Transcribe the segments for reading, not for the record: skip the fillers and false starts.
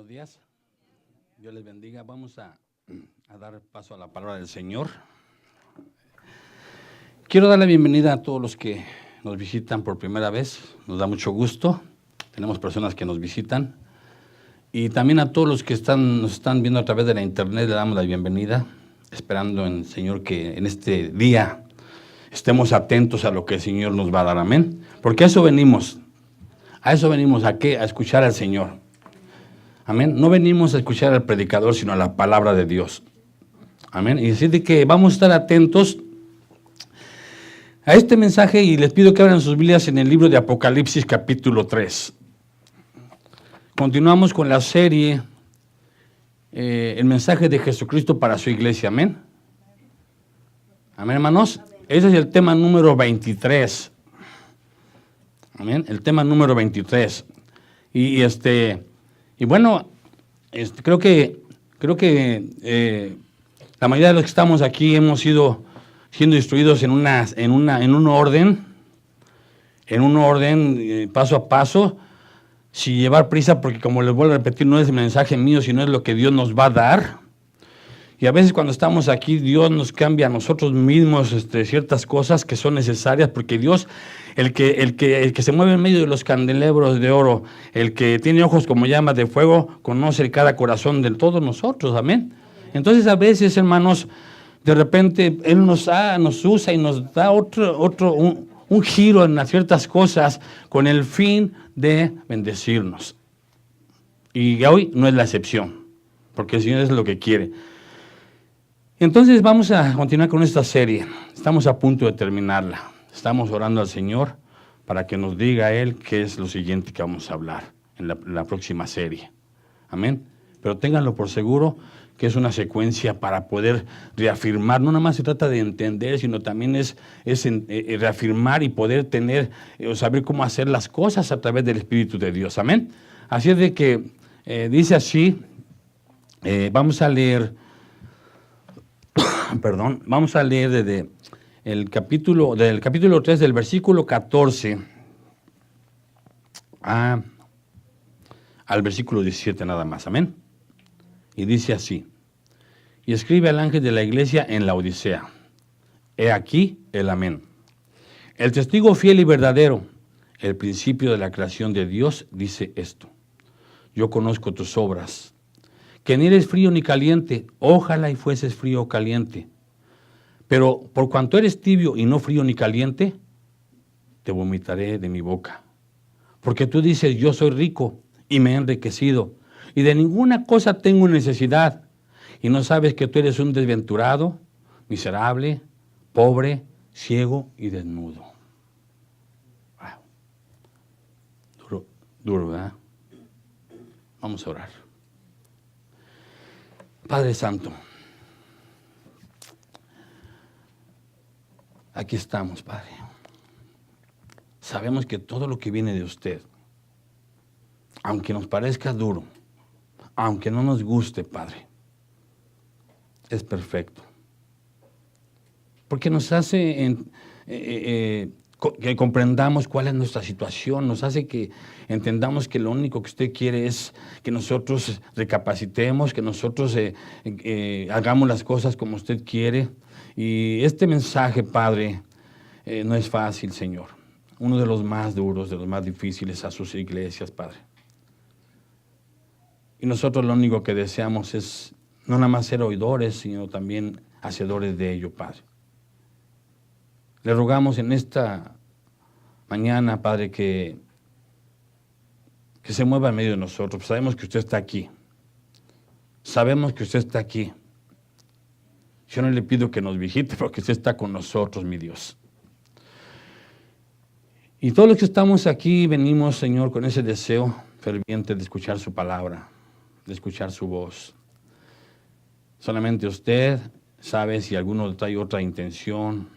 Buenos días. Dios les bendiga. Vamos a dar paso a la palabra del Señor. Quiero dar la bienvenida a todos los que nos visitan por primera vez. Nos da mucho gusto. Tenemos personas que nos visitan. Y también a todos los que nos están viendo a través de la internet, le damos la bienvenida, esperando en el Señor que en este día estemos atentos a lo que el Señor nos va a dar. Amén. Porque a eso venimos. ¿A qué? A escuchar al Señor. Amén. No venimos a escuchar al predicador, sino a la palabra de Dios. Amén. Y así de que vamos a estar atentos a este mensaje y les pido que abran sus Biblias en el libro de Apocalipsis capítulo 3. Continuamos con la serie, el mensaje de Jesucristo para su iglesia. Amén. Amén, hermanos. Ese es el tema número 23. Amén. El tema número 23. Y bueno, creo que la mayoría de los que estamos aquí hemos ido siendo instruidos en un orden, paso a paso, sin llevar prisa, porque como les vuelvo a repetir, no es el mensaje mío, sino es lo que Dios nos va a dar. Y a veces cuando estamos aquí, Dios nos cambia a nosotros mismos ciertas cosas que son necesarias, porque Dios, el que se mueve en medio de los candelabros de oro, el que tiene ojos como llamas de fuego, conoce cada corazón de todos nosotros, amén. Entonces a veces, hermanos, de repente Él nos usa y nos da un giro en ciertas cosas con el fin de bendecirnos. Y hoy no es la excepción, porque el Señor es lo que quiere. Entonces vamos a continuar con esta serie. Estamos a punto de terminarla. Estamos orando al Señor para que nos diga Él qué es lo siguiente que vamos a hablar en la próxima serie. Amén. Pero ténganlo por seguro que es una secuencia para poder reafirmar. No nada más se trata de entender, sino también es reafirmar y poder tener, saber cómo hacer las cosas a través del Espíritu de Dios. Amén. Así es de que dice así, vamos a leer desde el capítulo 3 del versículo 14 al versículo 17 nada más, amén. Y dice así: y escribe al ángel de la iglesia en la Odisea, he aquí el amén, el testigo fiel y verdadero, el principio de la creación de Dios, dice esto: yo conozco tus obras, que ni eres frío ni caliente. Ojalá y fueses frío o caliente. Pero por cuanto eres tibio y no frío ni caliente, te vomitaré de mi boca. Porque tú dices, yo soy rico y me he enriquecido, y de ninguna cosa tengo necesidad, y no sabes que tú eres un desventurado, miserable, pobre, ciego y desnudo. Wow. Duro, ¿verdad? Vamos a orar. Padre Santo, aquí estamos, Padre. Sabemos que todo lo que viene de usted, aunque nos parezca duro, aunque no nos guste, Padre, es perfecto. Porque nos hace que comprendamos cuál es nuestra situación, nos hace que entendamos que lo único que usted quiere es que nosotros recapacitemos, que nosotros hagamos las cosas como usted quiere. Y este mensaje, Padre, no es fácil, Señor. Uno de los más duros, de los más difíciles a sus iglesias, Padre. Y nosotros lo único que deseamos es no nada más ser oidores, sino también hacedores de ello, Padre. Le rogamos en esta mañana, Padre, que se mueva en medio de nosotros. Sabemos que usted está aquí. Sabemos que usted está aquí. Yo no le pido que nos visite, porque usted está con nosotros, mi Dios. Y todos los que estamos aquí venimos, Señor, con ese deseo ferviente de escuchar su palabra, de escuchar su voz. Solamente usted sabe si alguno trae otra intención,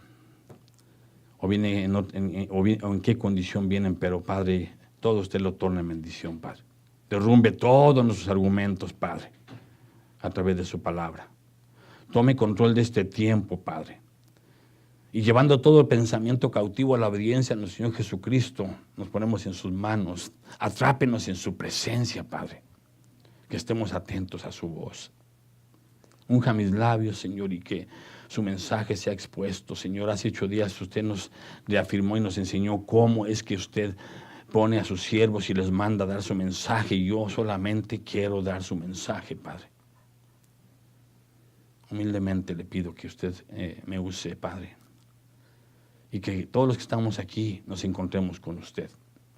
o viene o en qué condición vienen, pero Padre, todo usted lo torna en bendición, Padre. Derrumbe todos nuestros argumentos, Padre, a través de su palabra. Tome control de este tiempo, Padre. Y llevando todo el pensamiento cautivo a la obediencia a nuestro Señor Jesucristo, nos ponemos en sus manos. Atrápenos en su presencia, Padre. que estemos atentos a su voz. Unja mis labios, Señor, y que su mensaje sea expuesto. Señor, hace 8 días usted nos reafirmó y nos enseñó cómo es que usted pone a sus siervos y les manda a dar su mensaje. Y yo solamente quiero dar su mensaje, Padre. Humildemente le pido que usted me use, Padre, y que todos los que estamos aquí nos encontremos con usted.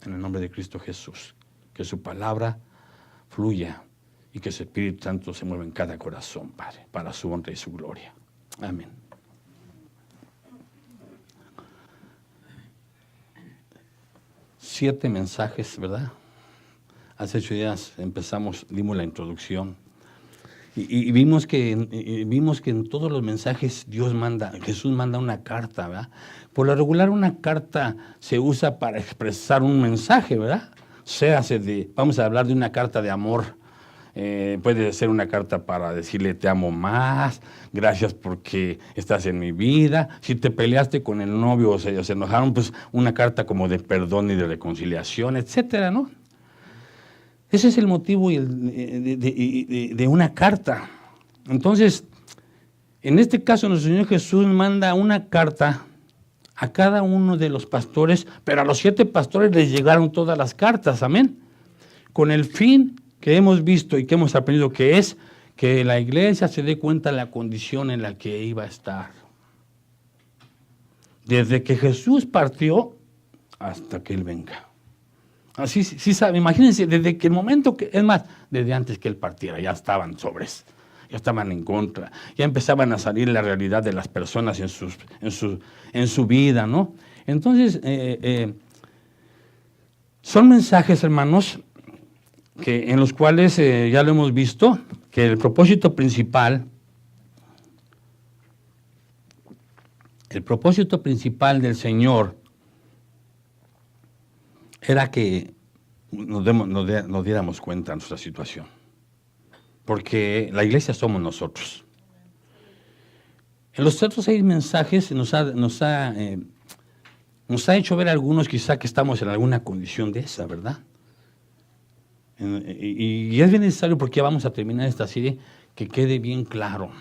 En el nombre de Cristo Jesús, que su palabra fluya y que su Espíritu Santo se mueva en cada corazón, Padre, para su honra y su gloria. Amén. Siete mensajes, ¿verdad? Hace 8 días dimos la introducción. Y vimos que en todos los mensajes Jesús manda una carta, ¿verdad? Por lo regular una carta se usa para expresar un mensaje, ¿verdad? Vamos a hablar de una carta de amor. Puede ser una carta para decirle te amo más, gracias porque estás en mi vida. Si te peleaste con el novio o se enojaron, pues una carta como de perdón y de reconciliación, etcétera, ¿no? Ese es el motivo de una carta. Entonces, en este caso, nuestro Señor Jesús manda una carta a cada uno de los pastores, pero a los 7 pastores les llegaron todas las cartas, amén, con el fin que hemos visto y que hemos aprendido, que es que la iglesia se dé cuenta de la condición en la que iba a estar. Desde que Jesús partió hasta que Él venga. Así, sí sabe, imagínense, desde que el momento que, es más, desde antes que Él partiera, ya estaban sobres, ya estaban en contra, ya empezaban a salir la realidad de las personas en su vida, ¿no? Entonces, son mensajes, hermanos, en los cuales ya lo hemos visto, que el propósito principal del Señor era que nos diéramos cuenta de nuestra situación. Porque la iglesia somos nosotros. En los otros 6 mensajes nos ha hecho ver a algunos quizá que estamos en alguna condición de esa, ¿verdad? Y es bien necesario, porque ya vamos a terminar esta serie, que quede bien claro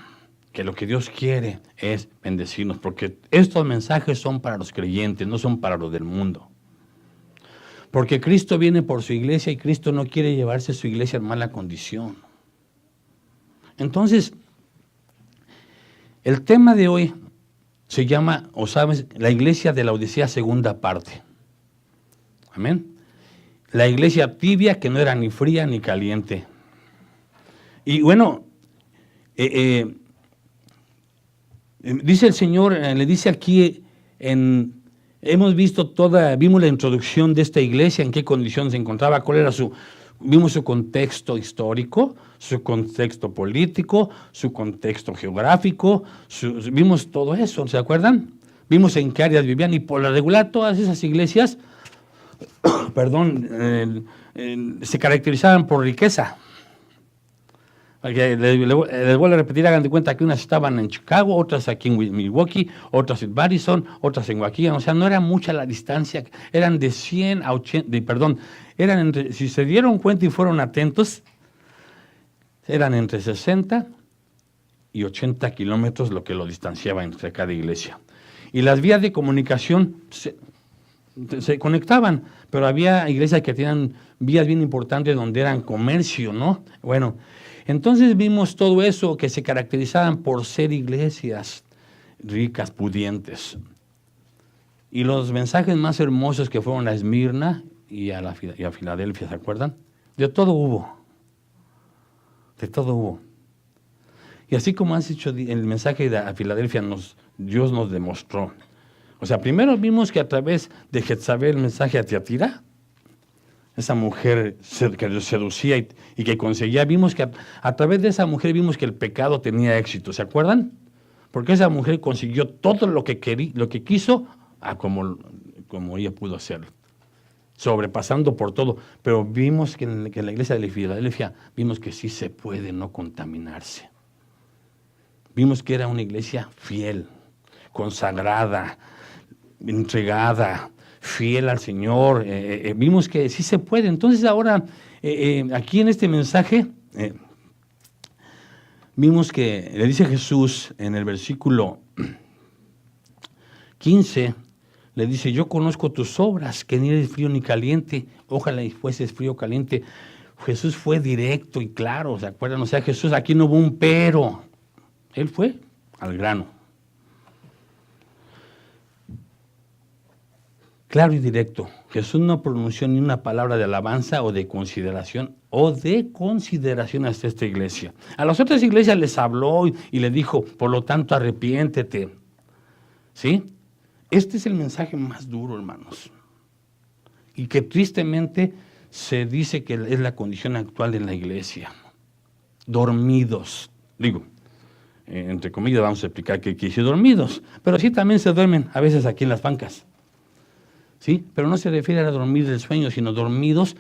que lo que Dios quiere es bendecirnos, porque estos mensajes son para los creyentes, no son para los del mundo. Porque Cristo viene por su iglesia y Cristo no quiere llevarse su iglesia en mala condición. Entonces, el tema de hoy se llama, o sabes, la iglesia de Laodicea, segunda parte. Amén. La iglesia tibia, que no era ni fría ni caliente. Y bueno, dice el Señor, le dice aquí vimos la introducción de esta iglesia, en qué condición se encontraba, vimos su contexto histórico, su contexto político, su contexto geográfico, vimos todo eso, ¿se acuerdan? Vimos en qué áreas vivían, y por lo regular todas esas iglesias, se caracterizaban por riqueza. Les vuelvo a repetir, hagan de cuenta que unas estaban en Chicago, otras aquí en Milwaukee, otras en Madison, otras en Waukegan. O sea, no era mucha la distancia, eran de 100 a 80, si se dieron cuenta y fueron atentos, eran entre 60 y 80 kilómetros lo que lo distanciaba entre cada iglesia. Y las vías de comunicación se conectaban, pero había iglesias que tenían vías bien importantes donde eran comercio, ¿no? Bueno, entonces vimos todo eso, que se caracterizaban por ser iglesias ricas, pudientes. Y los mensajes más hermosos que fueron a Esmirna y a Filadelfia, ¿se acuerdan? De todo hubo. De todo hubo. Y así como has dicho, el mensaje de Filadelfia Dios nos demostró. O sea, primero vimos que a través de Jezabel, el mensaje a Tiatira, esa mujer que seducía y que conseguía, vimos que a través de esa mujer vimos que el pecado tenía éxito, ¿se acuerdan? Porque esa mujer consiguió todo lo que quiso, como ella pudo hacerlo, sobrepasando por todo. Pero vimos que en la iglesia de Filadelfia, vimos que sí se puede no contaminarse. Vimos que era una iglesia fiel, consagrada, entregada, fiel al Señor. Vimos que sí se puede. Entonces ahora, aquí en este mensaje, vimos que le dice Jesús en el versículo 15, le dice, yo conozco tus obras, que ni eres frío ni caliente, ojalá y fueses frío o caliente. Jesús fue directo y claro, ¿se acuerdan? O sea, Jesús aquí no hubo un pero, Él fue al grano. Claro y directo. Jesús no pronunció ni una palabra de alabanza o de consideración hacia esta iglesia. A las otras iglesias les habló y les dijo, por lo tanto, arrepiéntete. ¿Sí? Este es el mensaje más duro, hermanos. Y que tristemente se dice que es la condición actual en la iglesia. Dormidos. Digo, entre comillas vamos a explicar qué quiere decir dormidos. Pero sí también se duermen a veces aquí en las bancas. ¿Sí? Pero no se refiere a dormir del sueño, sino dormidos.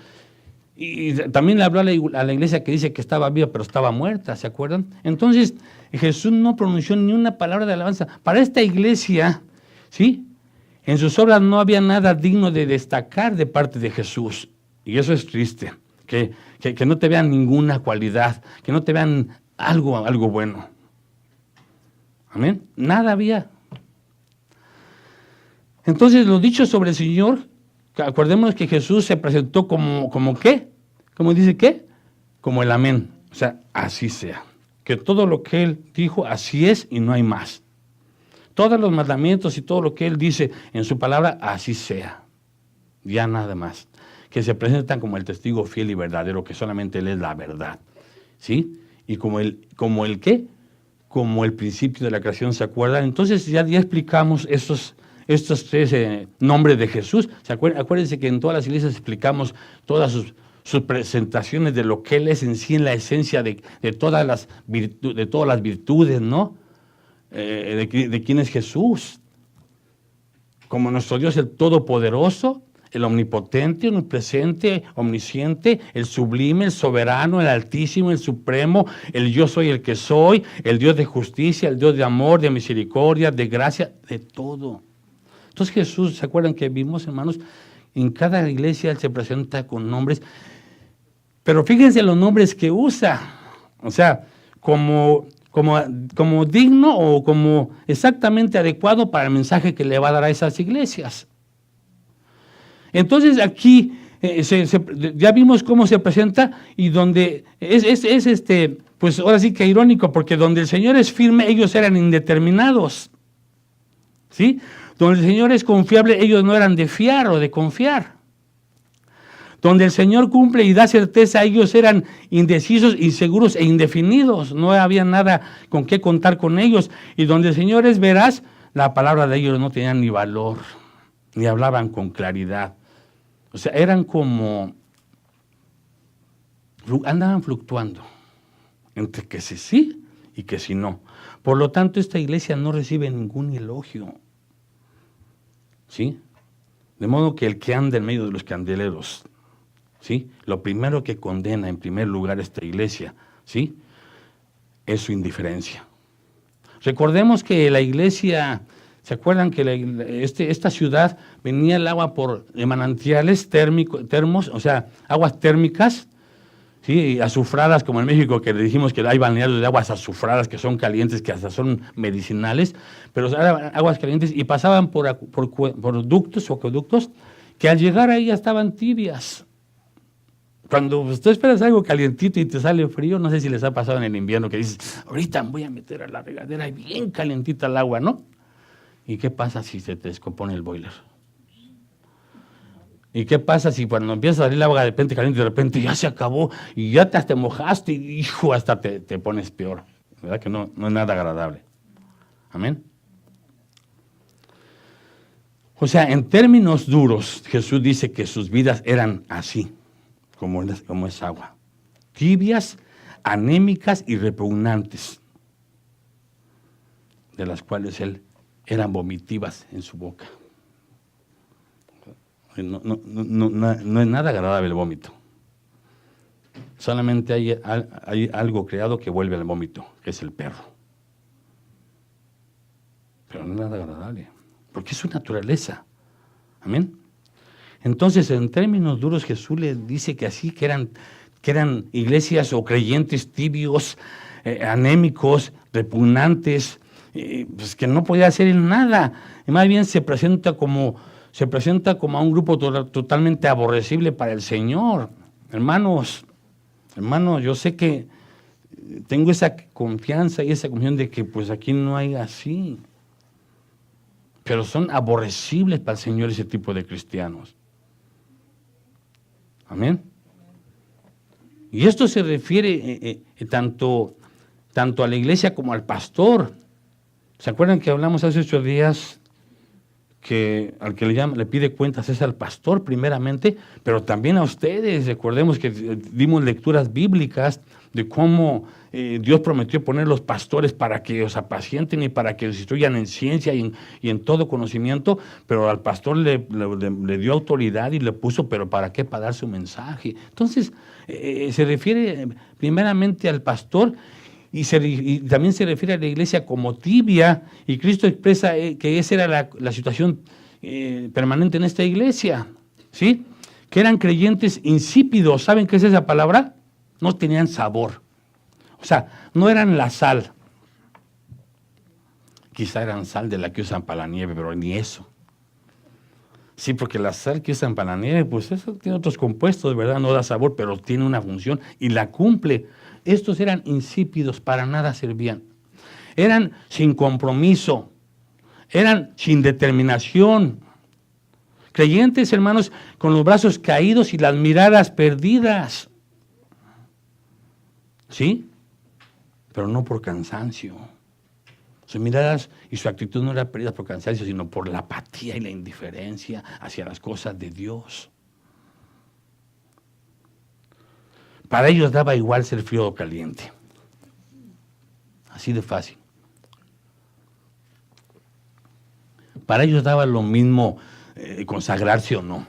Y también le habló a la iglesia que dice que estaba viva, pero estaba muerta, ¿se acuerdan? Entonces, Jesús no pronunció ni una palabra de alabanza. Para esta iglesia, ¿sí? En sus obras no había nada digno de destacar de parte de Jesús. Y eso es triste, que no te vean ninguna cualidad, que no te vean algo bueno. Amén. Nada había. Entonces, lo dicho sobre el Señor, acordémonos que Jesús se presentó como ¿qué? ¿Cómo dice qué? Como el amén. O sea, así sea. Que todo lo que Él dijo, así es y no hay más. Todos los mandamientos y todo lo que Él dice en su palabra, así sea. Ya nada más. Que se presentan como el testigo fiel y verdadero, que solamente Él es la verdad. ¿Sí? Y como el ¿qué? Como el principio de la creación, ¿se acuerdan? Entonces ya explicamos estos tres nombres de Jesús. Acuérdense que en todas las iglesias explicamos todas sus presentaciones de lo que Él es en sí, en la esencia de todas las virtudes, ¿no? De quién es Jesús. Como nuestro Dios, el Todopoderoso, el Omnipotente, Omnipresente, Omnisciente, el Sublime, el Soberano, el Altísimo, el Supremo, el Yo soy el que soy, el Dios de justicia, el Dios de amor, de misericordia, de gracia, de todo. Entonces Jesús, ¿se acuerdan que vimos, hermanos? En cada iglesia Él se presenta con nombres, pero fíjense los nombres que usa, o sea, como digno o como exactamente adecuado para el mensaje que le va a dar a esas iglesias. Entonces aquí ya vimos cómo se presenta y donde pues ahora sí que irónico, porque donde el Señor es firme, ellos eran indeterminados, ¿sí? Donde el Señor es confiable, ellos no eran de fiar o de confiar. Donde el Señor cumple y da certeza, ellos eran indecisos, inseguros e indefinidos. No había nada con qué contar con ellos. Y donde el Señor es veraz, la palabra de ellos no tenía ni valor, ni hablaban con claridad. O sea, eran andaban fluctuando entre que sí y que sí no. Por lo tanto, esta iglesia no recibe ningún elogio. ¿Sí? De modo que el que anda en medio de los candeleros, ¿sí? Lo primero que condena en primer lugar esta iglesia, ¿sí? Es su indiferencia. Recordemos que la iglesia, ¿se acuerdan que esta ciudad venía el agua por manantiales termos, o sea, aguas térmicas, ¿sí? Azufradas, como en México, que le dijimos que hay balnearios de aguas azufradas que son calientes, que hasta son medicinales, pero eran aguas calientes y pasaban por ductos o acueductos que al llegar ahí ya estaban tibias. Cuando tú esperas algo calientito y te sale frío, no sé si les ha pasado en el invierno que dices, ahorita voy a meter a la regadera y bien calientita el agua, ¿no? ¿Y qué pasa si se te descompone el boiler? ¿Y qué pasa si cuando empieza a salir el agua de repente caliente, de repente ya se acabó y ya te mojaste y hijo, hasta te pones peor? ¿Verdad que no es nada agradable? Amén. O sea, en términos duros, Jesús dice que sus vidas eran así, como es agua. Tibias, anémicas y repugnantes, de las cuales eran vomitivas en su boca. No es nada agradable el vómito. Solamente hay algo creado que vuelve al vómito, que es el perro. Pero no es nada agradable, porque es su naturaleza. Amén. Entonces, en términos duros, Jesús les dice que así, que eran que eran iglesias o creyentes tibios, anémicos, repugnantes, pues que no podía hacer nada. Y más bien se presenta como a un grupo totalmente aborrecible para el Señor. Hermanos, yo sé que tengo esa confianza y esa convicción de que pues aquí no hay así. Pero son aborrecibles para el Señor ese tipo de cristianos. Amén. Y esto se refiere tanto a la iglesia como al pastor. ¿Se acuerdan que hablamos hace 8 días que al que le pide cuentas es al pastor primeramente, pero también a ustedes? Recordemos que dimos lecturas bíblicas de cómo Dios prometió poner los pastores para que os apacienten y para que os instruyan en ciencia y en todo conocimiento, pero al pastor le dio autoridad y le puso, pero ¿para qué? Para dar su mensaje. Entonces, se refiere primeramente al pastor y también se refiere a la iglesia como tibia, y Cristo expresa que esa era la situación permanente en esta iglesia, ¿sí? Que eran creyentes insípidos. ¿Saben qué es esa palabra? No tenían sabor. O sea, no eran la sal. Quizá eran sal de la que usan para la nieve, pero ni eso. Sí, porque la sal que usan para la nieve, pues eso tiene otros compuestos, ¿verdad? No da sabor, pero tiene una función y la cumple. Estos eran insípidos, para nada servían. Eran sin compromiso, eran sin determinación. Creyentes, hermanos, con los brazos caídos y las miradas perdidas. ¿Sí? Pero no por cansancio. Sus miradas y su actitud no eran perdidas por cansancio, sino por la apatía y la indiferencia hacia las cosas de Dios. Para ellos daba igual ser frío o caliente. Así de fácil. Para ellos daba lo mismo consagrarse o no.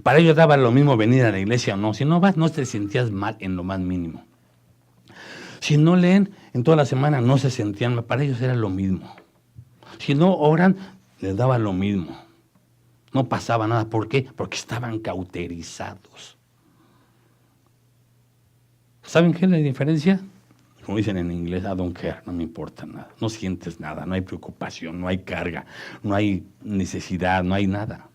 Para ellos daba lo mismo venir a la iglesia o no. Si no vas, no te sentías mal en lo más mínimo. Si no leen, en toda la semana no se sentían mal. Para ellos era lo mismo. Si no oran, les daba lo mismo. No pasaba nada. ¿Por qué? Porque estaban cauterizados. ¿Saben qué es la diferencia? Como dicen en inglés, I don't care, no me importa nada. No sientes nada, no hay preocupación, no hay carga, no hay necesidad, no hay nada.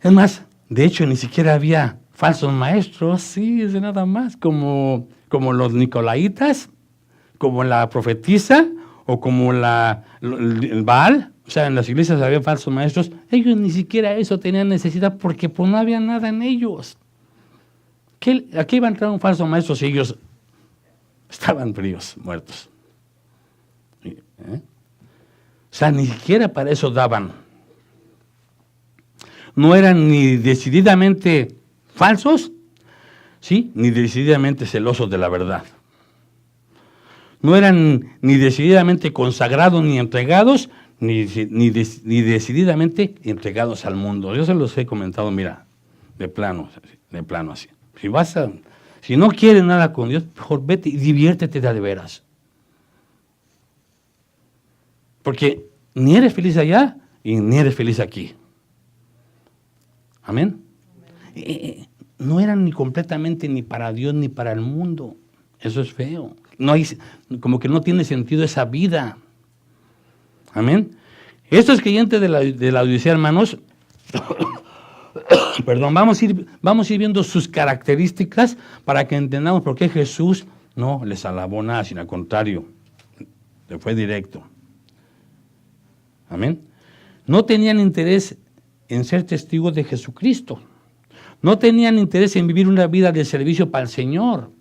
Es más, de hecho, ni siquiera había falsos maestros, sí, es de nada más, como los nicolaitas, como la profetisa o como el Baal. O sea, en las iglesias había falsos maestros. Ellos ni siquiera eso tenían necesidad porque pues no había nada en ellos. ¿A qué iba a entrar un falso maestro si ellos estaban fríos, muertos? O sea, ni siquiera para eso daban. No eran ni decididamente falsos, ¿sí? Ni decididamente celosos de la verdad. No eran ni decididamente consagrados ni entregados, ni decididamente entregados al mundo. Yo se los he comentado, mira, de plano así. Si no quieres nada con Dios, mejor vete y diviértete de veras. Porque ni eres feliz allá y ni eres feliz aquí. Amén. No eran ni completamente ni para Dios ni para el mundo. Eso es feo. Como que no tiene sentido esa vida. Amén. Estos creyentes de la Odisea, hermanos, perdón, vamos a ir viendo sus características para que entendamos por qué Jesús no les alabó nada, sino al contrario, le fue directo. Amén. No tenían interés en ser testigos de Jesucristo. No tenían interés en vivir una vida de servicio para el Señor.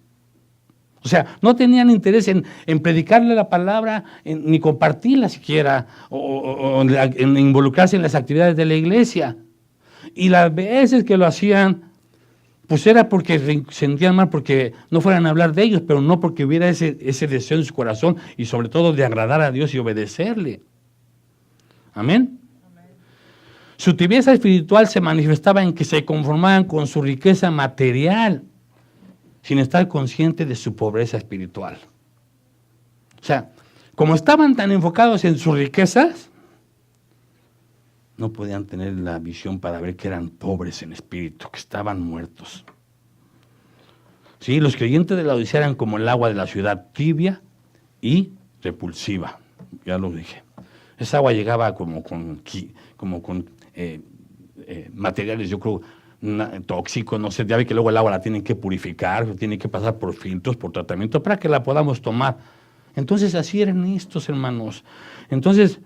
O sea, no tenían interés en predicarle la palabra, ni compartirla siquiera, o en involucrarse en las actividades de la iglesia. Y las veces que lo hacían, pues era porque se sentían mal, porque no fueran a hablar de ellos, pero no porque hubiera ese deseo en su corazón, y sobre todo de agradar a Dios y obedecerle. Amén. Su tibieza espiritual se manifestaba en que se conformaban con su riqueza material, sin estar conscientes de su pobreza espiritual. O sea, como estaban tan enfocados en sus riquezas, no podían tener la visión para ver que eran pobres en espíritu, que estaban muertos. ¿Sí? Los creyentes de la Odisea eran como el agua de la ciudad, tibia y repulsiva. Ya lo dije. Esa agua llegaba como con materiales, yo creo, tóxicos, no sé, ya ve que luego el agua la tienen que purificar, tiene que pasar por filtros, por tratamiento, para que la podamos tomar. Entonces así eran estos hermanos. Entonces,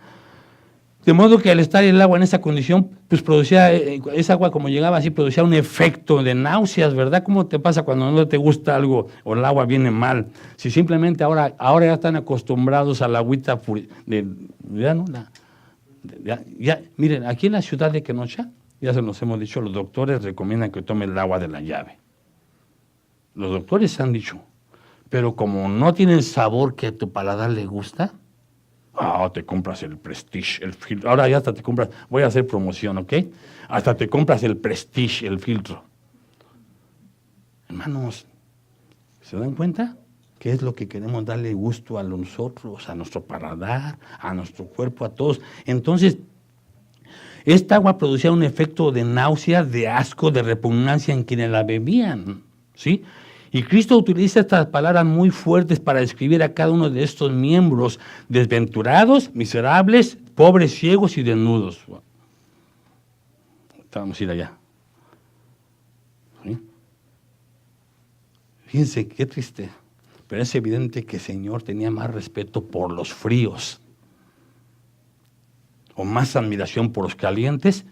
de modo que al estar el agua en esa condición, pues producía, esa agua como llegaba así, producía un efecto de náuseas, ¿verdad? ¿Cómo te pasa cuando no te gusta algo o el agua viene mal? Si simplemente ahora ya están acostumbrados a la agüita, ya no, miren, aquí en la ciudad de Kenosha, ya se nos hemos dicho, los doctores recomiendan que tomen el agua de la llave. Los doctores han dicho, pero como no tienen sabor que a tu paladar le gusta, te compras el Prestige, el filtro. Ahora ya hasta te compras, voy a hacer promoción, ¿ok? Hasta te compras el Prestige, el filtro. Hermanos, ¿se dan cuenta? ¿Qué es lo que queremos darle gusto a nosotros, a nuestro paladar, a nuestro cuerpo, a todos? Entonces, esta agua producía un efecto de náusea, de asco, de repugnancia en quienes la bebían, ¿sí? Y Cristo utiliza estas palabras muy fuertes para describir a cada uno de estos miembros desventurados, miserables, pobres, ciegos y desnudos. Vamos a ir allá. ¿Sí? Fíjense, qué triste. Pero es evidente que el Señor tenía más respeto por los fríos o más admiración por los calientes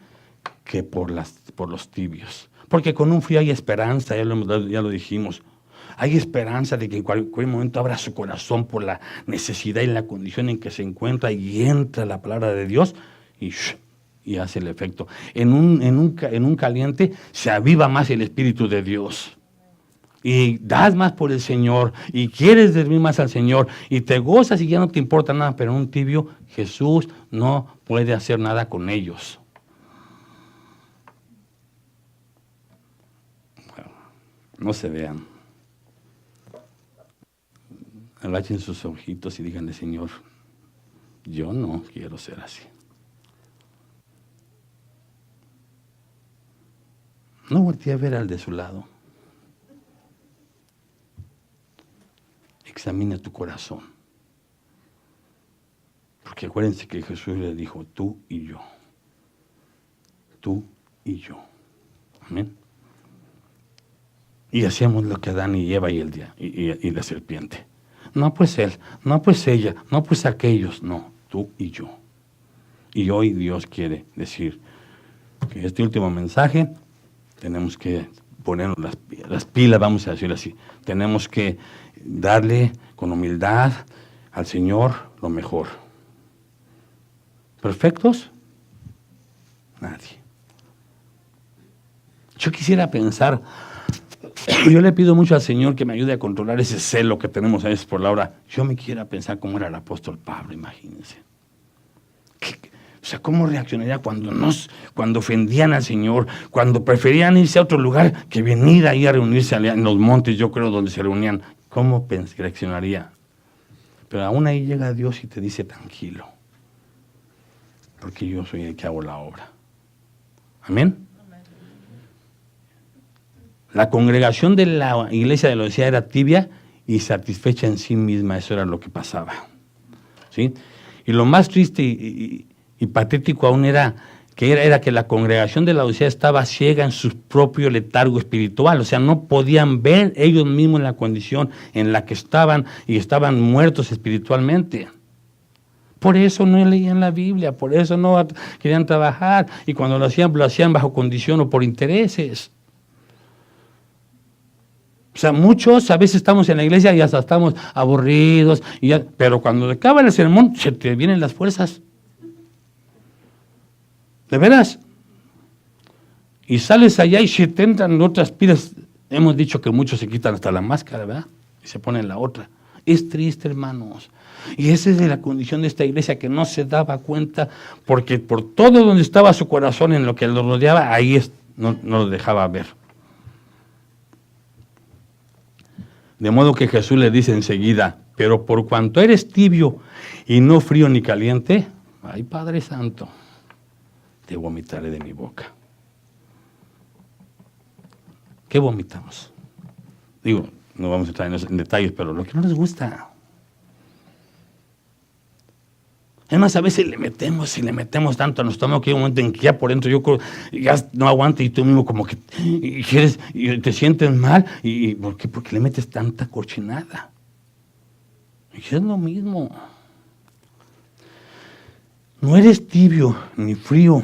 que por los tibios. Porque con un frío hay esperanza, ya lo dijimos. Hay esperanza de que en cualquier momento abra su corazón por la necesidad y la condición en que se encuentra y entra la palabra de Dios y hace el efecto. En un caliente se aviva más el Espíritu de Dios. Y das más por el Señor y quieres servir más al Señor y te gozas y ya no te importa nada, pero en un tibio Jesús no puede hacer nada con ellos. Bueno, no se vean. Agachen sus ojitos y díganle, Señor, yo no quiero ser así. No voltee a ver al de su lado. Examina tu corazón. Porque acuérdense que Jesús le dijo, tú y yo. Tú y yo. Amén. Y hacíamos lo que Adán y Eva y la serpiente. No pues él, no pues ella, no pues aquellos, no, tú y yo. Y hoy Dios quiere decir que este último mensaje tenemos que ponernos las pilas, vamos a decir así. Tenemos que darle con humildad al Señor lo mejor. ¿Perfectos? Nadie. Yo quisiera pensar, yo le pido mucho al Señor que me ayude a controlar ese celo que tenemos a veces por la hora. Yo me quisiera pensar cómo era el apóstol Pablo, imagínense. O sea, ¿cómo reaccionaría cuando ofendían al Señor, cuando preferían irse a otro lugar que venir ahí a reunirse en los montes, yo creo, donde se reunían? ¿Cómo reaccionaría? Pero aún ahí llega Dios y te dice, tranquilo, porque yo soy el que hago la obra. Amén. La congregación de la iglesia de la Odisea era tibia y satisfecha en sí misma, eso era lo que pasaba. ¿Sí? Y lo más triste y patético aún era que la congregación de la Odisea estaba ciega en su propio letargo espiritual, o sea, no podían ver ellos mismos la condición en la que estaban y estaban muertos espiritualmente. Por eso no leían la Biblia, por eso no querían trabajar, y cuando lo hacían bajo condición o por intereses. O sea, muchos a veces estamos en la iglesia y hasta estamos aburridos, pero cuando acaba el sermón se te vienen las fuerzas. ¿De veras? Y sales allá y se te entran otras pilas. Hemos dicho que muchos se quitan hasta la máscara, ¿verdad? Y se ponen la otra. Es triste, hermanos. Y esa es la condición de esta iglesia, que no se daba cuenta, porque por todo donde estaba su corazón, en lo que lo rodeaba, ahí no lo dejaba ver. De modo que Jesús le dice enseguida, pero por cuanto eres tibio y no frío ni caliente, ay Padre Santo, te vomitaré de mi boca. ¿Qué vomitamos? Digo, no vamos a entrar en detalles, pero lo que no les gusta. Es más, a veces le metemos tanto a nuestro estómago que hay un momento en que ya por dentro yo ya no aguanto y tú mismo como que y te sientes mal. ¿Por qué? Porque le metes tanta cochinada. Y es lo mismo. No eres tibio ni frío.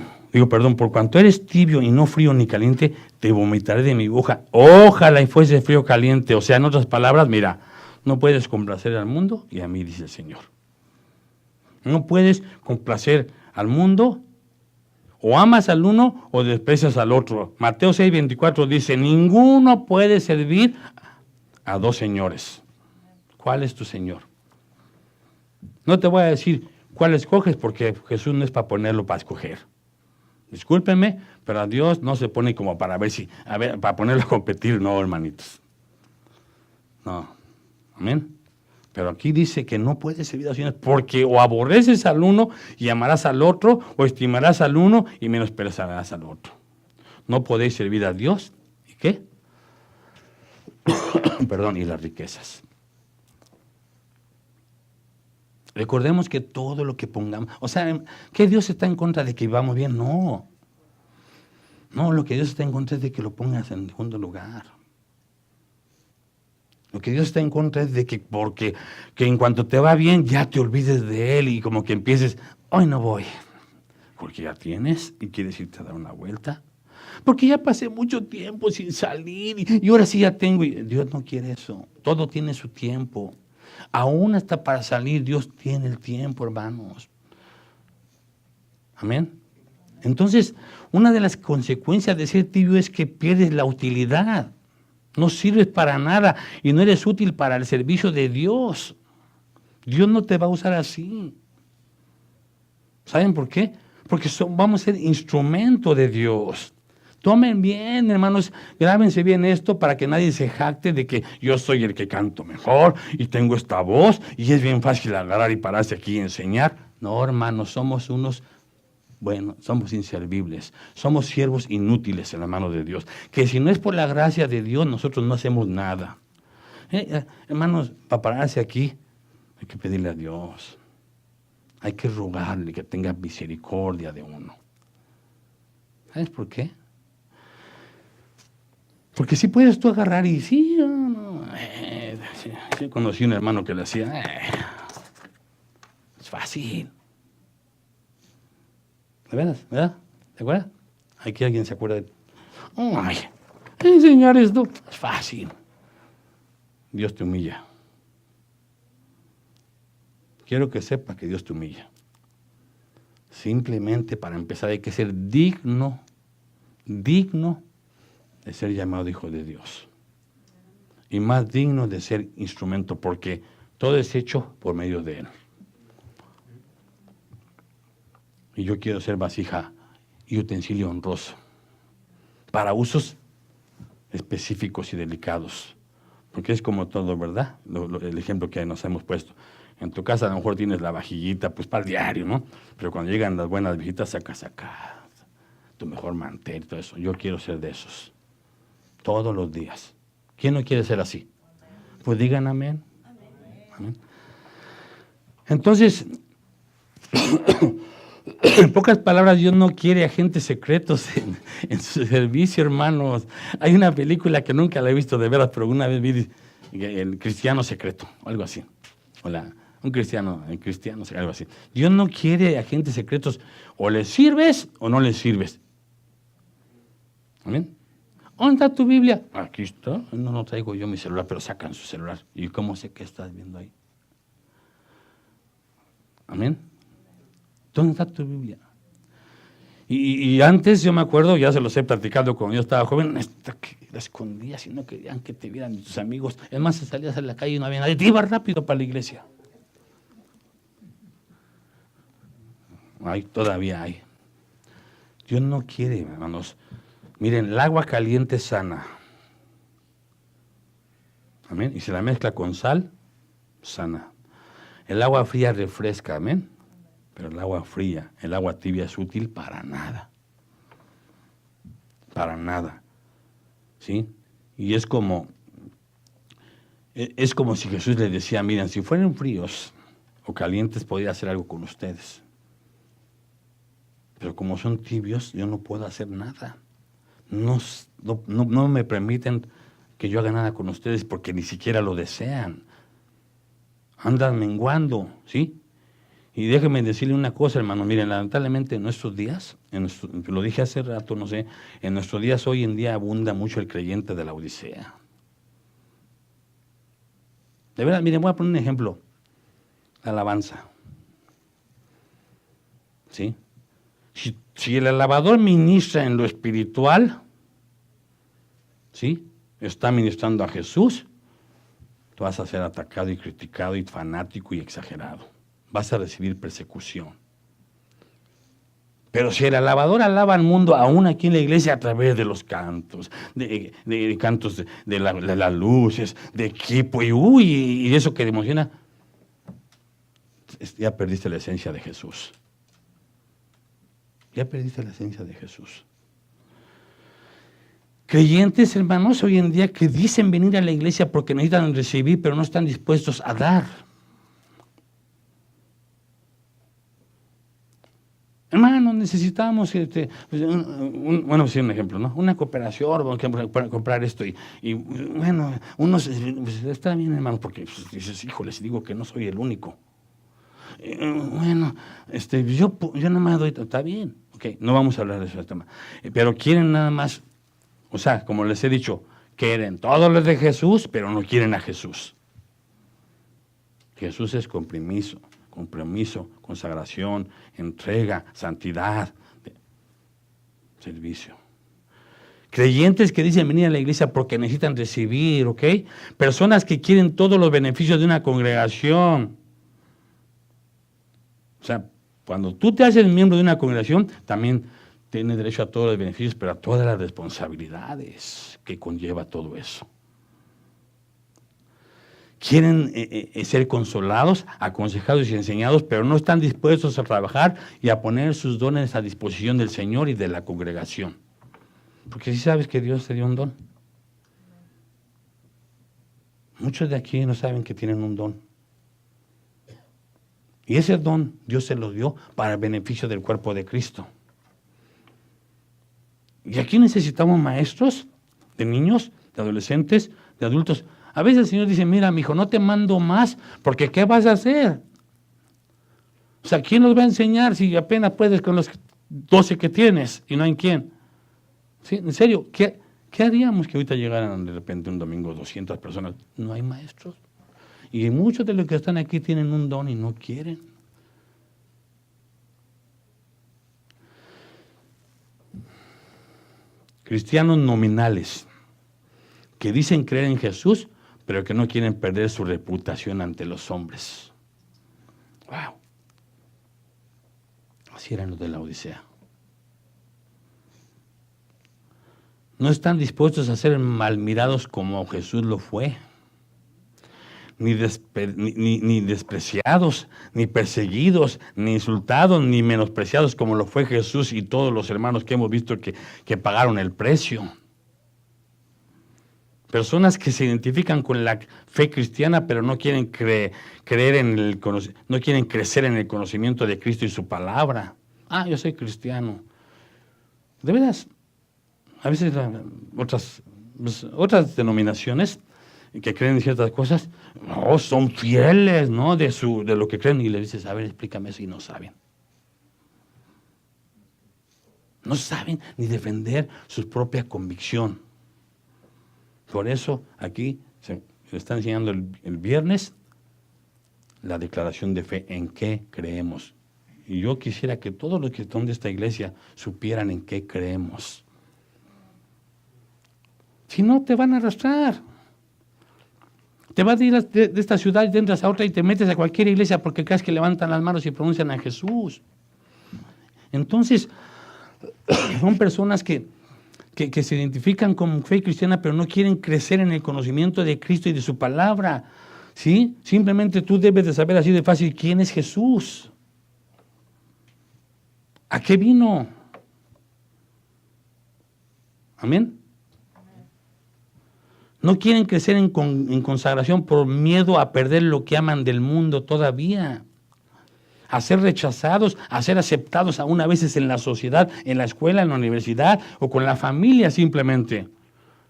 Por cuanto eres tibio y no frío ni caliente, te vomitaré de mi boca. Ojalá y fuese frío o caliente. O sea, en otras palabras, mira, no puedes complacer al mundo y a mí, dice el Señor. No puedes complacer al mundo, o amas al uno o desprecias al otro. Mateo 6:24 dice, ninguno puede servir a dos señores. ¿Cuál es tu Señor? No te voy a decir cuál escoges porque Jesús no es para ponerlo para escoger. Discúlpenme, pero a Dios no se pone como para para ponerlo a competir, no, hermanitos. No. Amén. Pero aquí dice que no puedes servir a dos señores porque o aborreces al uno y amarás al otro, o estimarás al uno y menospreciarás al otro. No podéis servir a Dios. ¿Y qué? Perdón, y las riquezas. Recordemos que todo lo que pongamos, o sea, ¿que Dios está en contra de que vivamos bien? No. No, lo que Dios está en contra es de que lo pongas en segundo lugar. Lo que Dios está en contra es de que que en cuanto te va bien ya te olvides de Él y como que empieces, hoy no voy, porque ya tienes y quieres irte a dar una vuelta. Porque ya pasé mucho tiempo sin salir y ahora sí ya tengo. Y Dios no quiere eso. Todo tiene su tiempo. Aún hasta para salir Dios tiene el tiempo, hermanos. Amén. Entonces, una de las consecuencias de ser tibio es que pierdes la utilidad. No sirves para nada y no eres útil para el servicio de Dios. Dios no te va a usar así. ¿Saben por qué? Porque vamos a ser instrumento de Dios. Tomen bien, hermanos, grábense bien esto para que nadie se jacte de que yo soy el que canto mejor y tengo esta voz y es bien fácil agarrar y pararse aquí y enseñar. No, hermanos, somos somos inservibles, somos siervos inútiles en la mano de Dios, que si no es por la gracia de Dios, nosotros no hacemos nada. Hermanos, para pararse aquí, hay que pedirle a Dios, hay que rogarle que tenga misericordia de uno. ¿Sabes por qué? Porque si puedes tú agarrar y sí, sí, conocí un hermano que le decía, es fácil. ¿De veras? ¿Verdad? ¿Te acuerdas? Aquí alguien se acuerda de... Ay, enseñar esto es fácil. Dios te humilla. Quiero que sepa que Dios te humilla. Simplemente para empezar hay que ser digno de ser llamado hijo de Dios. Y más digno de ser instrumento, porque todo es hecho por medio de Él. Y yo quiero ser vasija y utensilio honroso para usos específicos y delicados. Porque es como todo, ¿verdad? El ejemplo que nos hemos puesto. En tu casa a lo mejor tienes la vajillita, pues para el diario, ¿no? Pero cuando llegan las buenas visitas, sacas acá tu mejor mantel y todo eso. Yo quiero ser de esos. Todos los días. ¿Quién no quiere ser así? Pues digan amén. Amén. Entonces, en pocas palabras, Dios no quiere agentes secretos en su servicio, hermanos. Hay una película que nunca la he visto de veras, pero una vez vi El Cristiano Secreto, o algo así. Un cristiano, algo así. Dios no quiere agentes secretos. O les sirves o no les sirves. ¿Amén? ¿Dónde está tu Biblia? Aquí está. No traigo yo mi celular, pero sacan su celular. ¿Y cómo sé qué estás viendo ahí? Amén. ¿Dónde está tu Biblia? Y antes yo me acuerdo, ya se los he platicado cuando yo estaba joven, la escondías si no querían que te vieran tus amigos. Es más, se salías a la calle y no había nadie. Te ibas rápido para la iglesia. Todavía hay. Dios no quiere, hermanos. Miren, el agua caliente sana. Amén. Y si la mezcla con sal, sana. El agua fría refresca, amén. Pero el agua fría, el agua tibia es útil para nada. Para nada. ¿Sí? Y es como Es como si Jesús les decía, miren, si fueran fríos o calientes, podría hacer algo con ustedes. Pero como son tibios, yo no puedo hacer nada. No me permiten que yo haga nada con ustedes porque ni siquiera lo desean. Andan menguando, ¿sí? Y déjenme decirle una cosa, hermano. Miren, lamentablemente en nuestros días, lo dije hace rato, no sé, en nuestros días hoy en día abunda mucho el creyente de la Odisea. De verdad, miren, voy a poner un ejemplo. La alabanza. ¿Sí? Si el alabador ministra en lo espiritual, ¿sí? Está ministrando a Jesús, tú vas a ser atacado y criticado y fanático y exagerado. Vas a recibir persecución. Pero si el alabador alaba al mundo, aún aquí en la iglesia, a través de los cantos, de cantos de las luces, de equipo, y eso que te emociona, ya perdiste la esencia de Jesús. Ya perdiste la esencia de Jesús. Creyentes, hermanos, hoy en día que dicen venir a la iglesia porque necesitan recibir, pero no están dispuestos a dar. Hermano, necesitamos, bueno, pues un ejemplo, ¿no? Una cooperación, para comprar esto y bueno, unos, pues, está bien, hermano, porque pues, dices, híjoles, digo que no soy el único. Bueno, yo nada más doy, está bien, ok, no vamos a hablar de ese tema, pero quieren nada más, o sea, como les he dicho, quieren todos los de Jesús, pero no quieren a Jesús. Jesús es compromiso, consagración, entrega, santidad, servicio. Creyentes que dicen venir a la iglesia porque necesitan recibir, ¿ok? Personas que quieren todos los beneficios de una congregación. O sea, cuando tú te haces miembro de una congregación, también tienes derecho a todos los beneficios, pero a todas las responsabilidades que conlleva todo eso. Quieren ser consolados, aconsejados y enseñados, pero no están dispuestos a trabajar y a poner sus dones a disposición del Señor y de la congregación. Porque si sabes que Dios te dio un don. Muchos de aquí no saben que tienen un don. Y ese don Dios se lo dio para el beneficio del cuerpo de Cristo. Y aquí necesitamos maestros de niños, de adolescentes, de adultos. A veces el Señor dice, mira, mi hijo, no te mando más, porque ¿qué vas a hacer? O sea, ¿quién nos va a enseñar si apenas puedes con los 12 que tienes y no hay quién? ¿Sí? En serio, ¿qué haríamos que ahorita llegaran de repente un domingo 200 personas? No hay maestros. Y muchos de los que están aquí tienen un don y no quieren. Cristianos nominales que dicen creer en Jesús, pero que no quieren perder su reputación ante los hombres. ¡Wow! Así eran los de la Odisea. No están dispuestos a ser mal mirados como Jesús lo fue, ni despreciados, ni perseguidos, ni insultados, ni menospreciados como lo fue Jesús y todos los hermanos que hemos visto que pagaron el precio. Personas que se identifican con la fe cristiana, pero no quieren no quieren crecer en el conocimiento de Cristo y su palabra. Ah, yo soy cristiano. De veras, a veces otras denominaciones que creen en ciertas cosas, no, son fieles, ¿no? De lo que creen, y le dices, a ver, explícame eso, y no saben. No saben ni defender su propia convicción. Por eso aquí se está enseñando el viernes la declaración de fe, en qué creemos. Y yo quisiera que todos los que están de esta iglesia supieran en qué creemos. Si no, te van a arrastrar. Te vas a ir de esta ciudad y entras a otra y te metes a cualquier iglesia porque crees que levantan las manos y pronuncian a Jesús. Entonces, son personas que se identifican con fe cristiana, pero no quieren crecer en el conocimiento de Cristo y de su palabra. ¿Sí? Simplemente tú debes de saber así de fácil quién es Jesús. ¿A qué vino? ¿Amén? No quieren crecer en consagración por miedo a perder lo que aman del mundo todavía. A ser rechazados, a ser aceptados aún a veces en la sociedad, en la escuela, en la universidad o con la familia simplemente.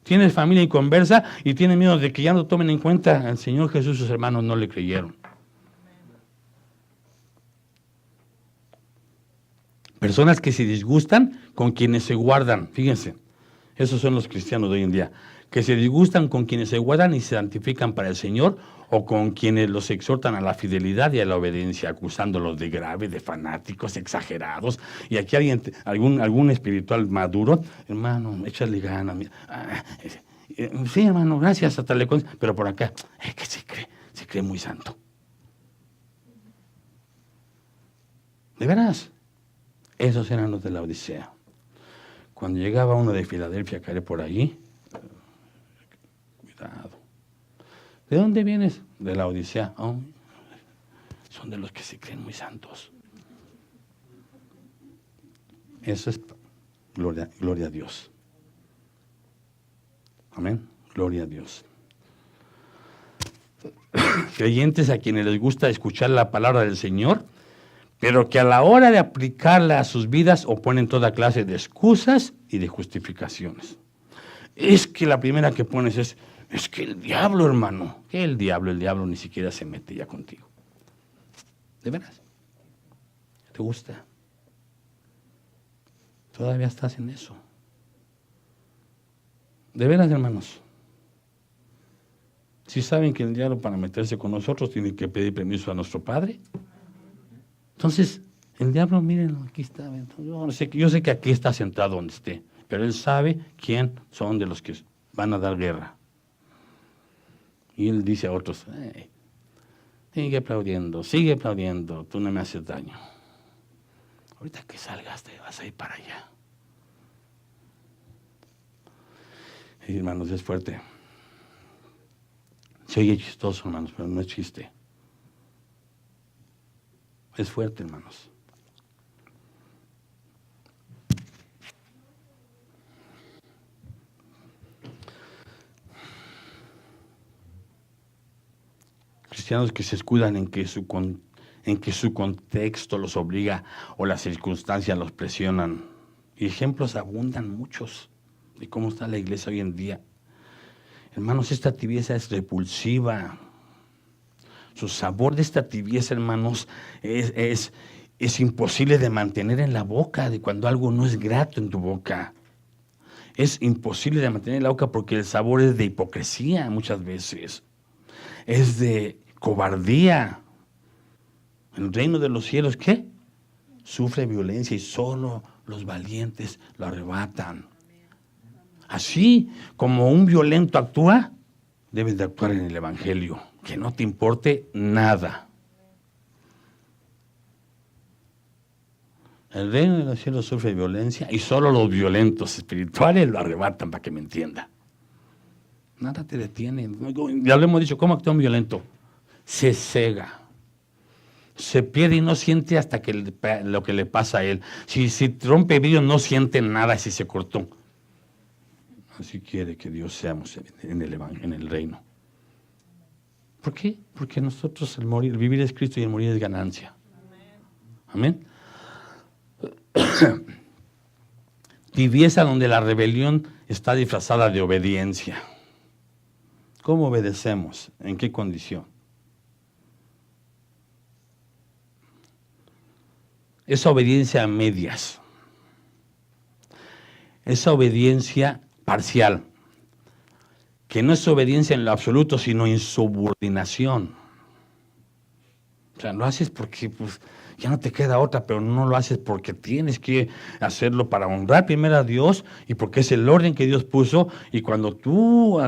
Tienes familia y conversa y tienes miedo de que ya no tomen en cuenta al Señor Jesús, sus hermanos no le creyeron. Personas que se disgustan con quienes se guardan, fíjense, esos son los cristianos de hoy en día, que se disgustan con quienes se guardan y se santifican para el Señor, o con quienes los exhortan a la fidelidad y a la obediencia, acusándolos de grave, de fanáticos, exagerados. Y aquí alguien, algún espiritual maduro, hermano, échale ganas. Sí, hermano, gracias, hasta le pero por acá, que se cree muy santo. De veras, esos eran los de la Odisea. Cuando llegaba uno de Filadelfia a caer por ahí, cuidado. ¿De dónde vienes? De la Odisea. Oh, son de los que se creen muy santos. Eso es gloria a Dios. Amén. Gloria a Dios. Creyentes a quienes les gusta escuchar la palabra del Señor, pero que a la hora de aplicarla a sus vidas oponen toda clase de excusas y de justificaciones. Es que la primera que pones es que el diablo, hermano, que el diablo ni siquiera se mete ya contigo. ¿De veras? ¿Te gusta? Todavía estás en eso. ¿De veras, hermanos? Si saben que el diablo para meterse con nosotros tiene que pedir permiso a nuestro Padre. Entonces, el diablo, miren, aquí está. Yo sé que aquí está sentado donde esté, pero él sabe quién son de los que van a dar guerra. Y él dice a otros, sigue aplaudiendo, tú no me haces daño. Ahorita que salgas te vas a ir para allá. Y, hermanos, es fuerte. Se oye chistoso, hermanos, pero no es chiste. Es fuerte, hermanos. Cristianos que se escudan en que su contexto los obliga o las circunstancias los presionan. Y ejemplos abundan muchos de cómo está la iglesia hoy en día. Hermanos, esta tibieza es repulsiva. Su sabor de esta tibieza, hermanos, es imposible de mantener en la boca, de cuando algo no es grato en tu boca. Es imposible de mantener en la boca porque el sabor es de hipocresía muchas veces. Es de cobardía. El reino de los cielos, ¿qué? Sufre violencia y solo los valientes lo arrebatan. Así como un violento actúa, debes de actuar en el evangelio, que no te importe nada. El reino de los cielos sufre violencia y solo los violentos espirituales lo arrebatan, para que me entienda. Nada te detiene. Ya lo hemos dicho, ¿cómo actúa un violento? Se cega. Se pierde y no siente hasta que lo que le pasa a él. Si rompe vidrio no siente nada si se cortó. Así quiere que Dios seamos en el reino. ¿Por qué? Porque nosotros el vivir es Cristo y el morir es ganancia. Amén. Tibieza donde la rebelión está disfrazada de obediencia. ¿Cómo obedecemos? ¿En qué condición? Esa obediencia a medias. Esa obediencia parcial. Que no es obediencia en lo absoluto, sino insubordinación. O sea, lo haces porque pues, ya no te queda otra, pero no lo haces porque tienes que hacerlo para honrar primero a Dios y porque es el orden que Dios puso. Y cuando tu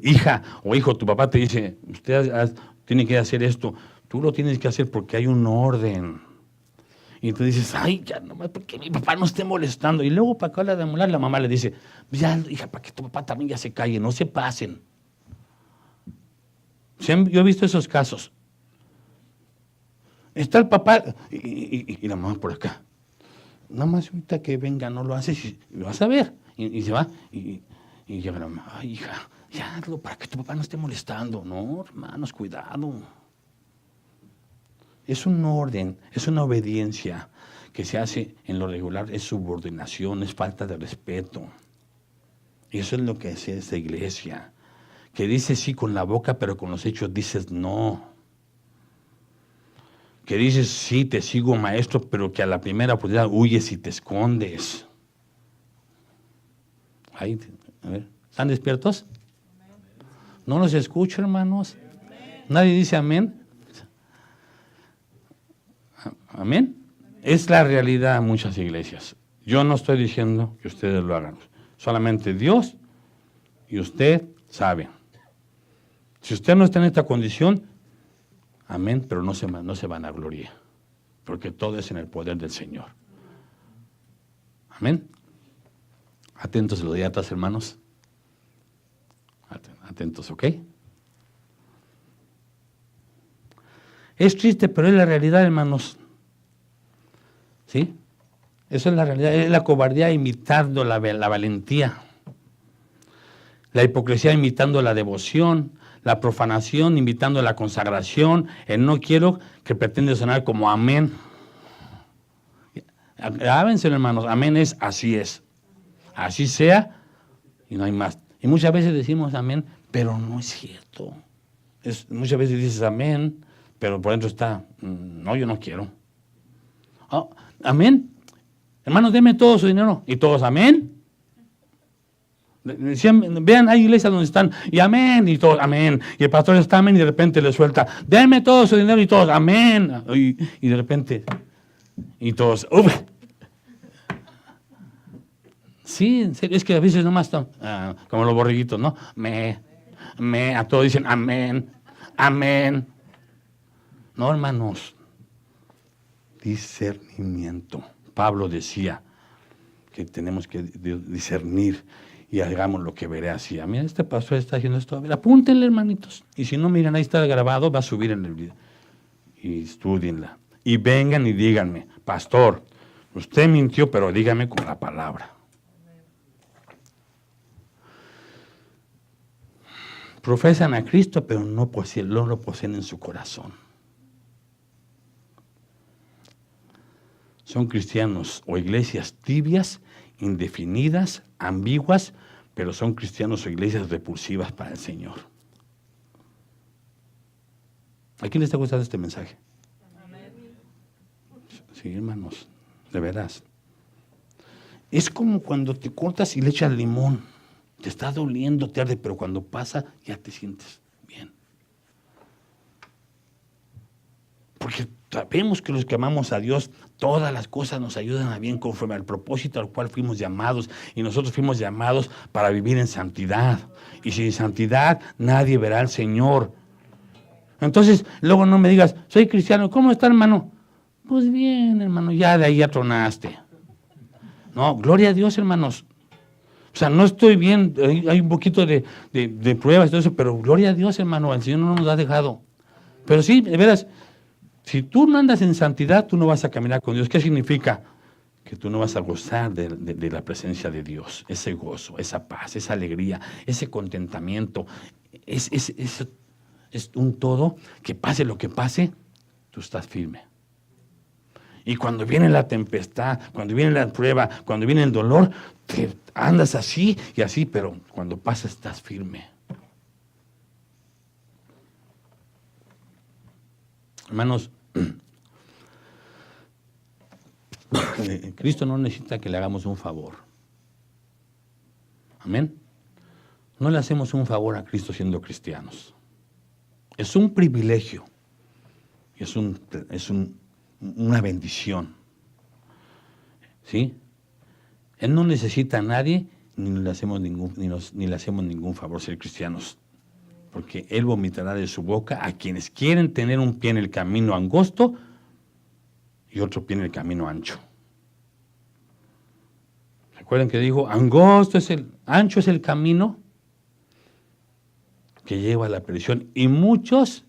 hija o hijo, tu papá te dice, usted tiene que hacer esto, tú lo tienes que hacer porque hay un orden. Y tú dices, ay, ya nomás porque mi papá no esté molestando. Y luego para acabar de amolar, la mamá le dice, ya, hija, para que tu papá también ya se calle, no se pasen. Yo he visto esos casos. Está el papá y la mamá por acá. Nada más ahorita que venga, no lo haces y lo vas a ver. Y se va. Y Y llegan, ay, hija, ya hazlo para que tu papá no esté molestando. No, hermanos, cuidado. Es un orden, es una obediencia que se hace en lo regular, es subordinación, es falta de respeto. Y eso es lo que hace esta iglesia, que dice sí con la boca, pero con los hechos dices no. Que dices sí, te sigo maestro, pero que a la primera oportunidad huyes y te escondes. Ahí, a ver, ¿están despiertos? No los escucho, hermanos. Nadie dice amén. Amén. Es la realidad en muchas iglesias. Yo no estoy diciendo que ustedes lo hagan. Solamente Dios y usted saben. Si usted no está en esta condición, amén, pero no se van a gloria, porque todo es en el poder del Señor. Amén. Atentos a los diatas, hermanos. Atentos, ¿ok? Es triste, pero es la realidad, hermanos. ¿Sí? Eso es la realidad, es la cobardía imitando la valentía. La hipocresía imitando la devoción, la profanación imitando la consagración, el no quiero que pretende sonar como amén. Grábenselo, hermanos, amén es así es. Así sea y no hay más. Y muchas veces decimos amén, pero no es cierto. Muchas veces dices amén, pero por dentro está, no, yo no quiero. Oh, amén. Hermanos, denme todo su dinero. Y todos, amén. Vean, hay iglesias donde están, y amén, y todos, amén. Y el pastor está amén, y de repente le suelta, denme todo su dinero, y todos, amén. Y de repente, y todos, ¡uf! Sí, en serio, es que a veces nomás están, como los borreguitos, ¿no? A todos dicen, amén, amén. No, hermanos, discernimiento. Pablo decía que tenemos que discernir y hagamos lo que veré así. Mira, este pastor está haciendo esto. A ver, apúntenle, hermanitos. Y si no, miren, ahí está grabado, va a subir en el video. Y estudienla. Y vengan y díganme, pastor, usted mintió, pero dígame con la palabra. Profesan a Cristo, pero no lo poseen en su corazón. Son cristianos o iglesias tibias, indefinidas, ambiguas, pero son cristianos o iglesias repulsivas para el Señor. ¿A quién le está gustando este mensaje? Sí, hermanos, de veras. Es como cuando te cortas y le echas limón. Te está doliendo, te arde, pero cuando pasa ya te sientes bien. Porque sabemos que los que amamos a Dios, todas las cosas nos ayudan a bien conforme al propósito al cual fuimos llamados. Y nosotros fuimos llamados para vivir en santidad. Y sin santidad nadie verá al Señor. Entonces, luego no me digas, soy cristiano, ¿cómo está, hermano? Pues bien, hermano, ya de ahí ya tronaste. No, gloria a Dios, hermanos. O sea, no estoy bien, hay un poquito de pruebas y todo eso, pero gloria a Dios, hermano, el Señor no nos ha dejado. Pero sí, de veras, si tú no andas en santidad, tú no vas a caminar con Dios. ¿Qué significa? Que tú no vas a gozar de la presencia de Dios, ese gozo, esa paz, esa alegría, ese contentamiento. Es un todo, que pase lo que pase, tú estás firme. Y cuando viene la tempestad, cuando viene la prueba, cuando viene el dolor, te andas así y así, pero cuando pasa estás firme. Hermanos, Cristo no necesita que le hagamos un favor. Amén. No le hacemos un favor a Cristo siendo cristianos. Es un privilegio. Es una bendición. ¿Sí? Él no necesita a nadie, ni le hacemos ningún favor ser cristianos. Porque Él vomitará de su boca a quienes quieren tener un pie en el camino angosto y otro pie en el camino ancho. ¿Recuerdan que dijo, ancho es el camino que lleva a la perdición y muchos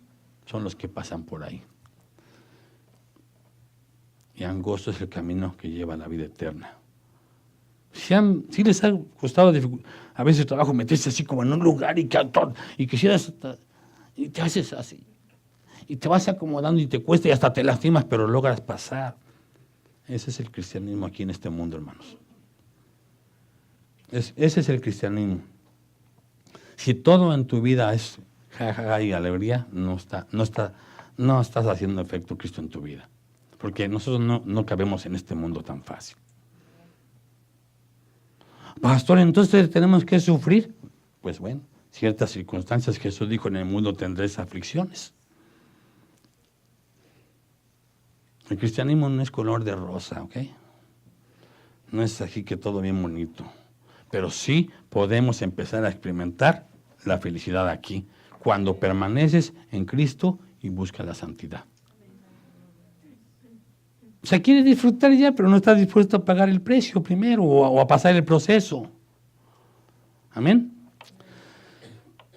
son los que pasan por ahí? Y angosto es el camino que lleva a la vida eterna. Si les ha costado a veces trabajo meterse así como en un lugar y quisieras, y te haces así, y te vas acomodando y te cuesta y hasta te lastimas, pero logras pasar. Ese es el cristianismo aquí en este mundo, hermanos. Ese es el cristianismo. Si todo en tu vida es jajaja y alegría, no estás haciendo efecto Cristo en tu vida. Porque nosotros no cabemos en este mundo tan fácil. Pastor, entonces tenemos que sufrir. Pues bueno, ciertas circunstancias, Jesús dijo, en el mundo tendréis aflicciones. El cristianismo no es color de rosa, ¿ok? No es así que todo bien bonito. Pero sí podemos empezar a experimentar la felicidad aquí, cuando permaneces en Cristo y buscas la santidad. O sea, quiere disfrutar ya, pero no está dispuesto a pagar el precio primero o a pasar el proceso. Amén.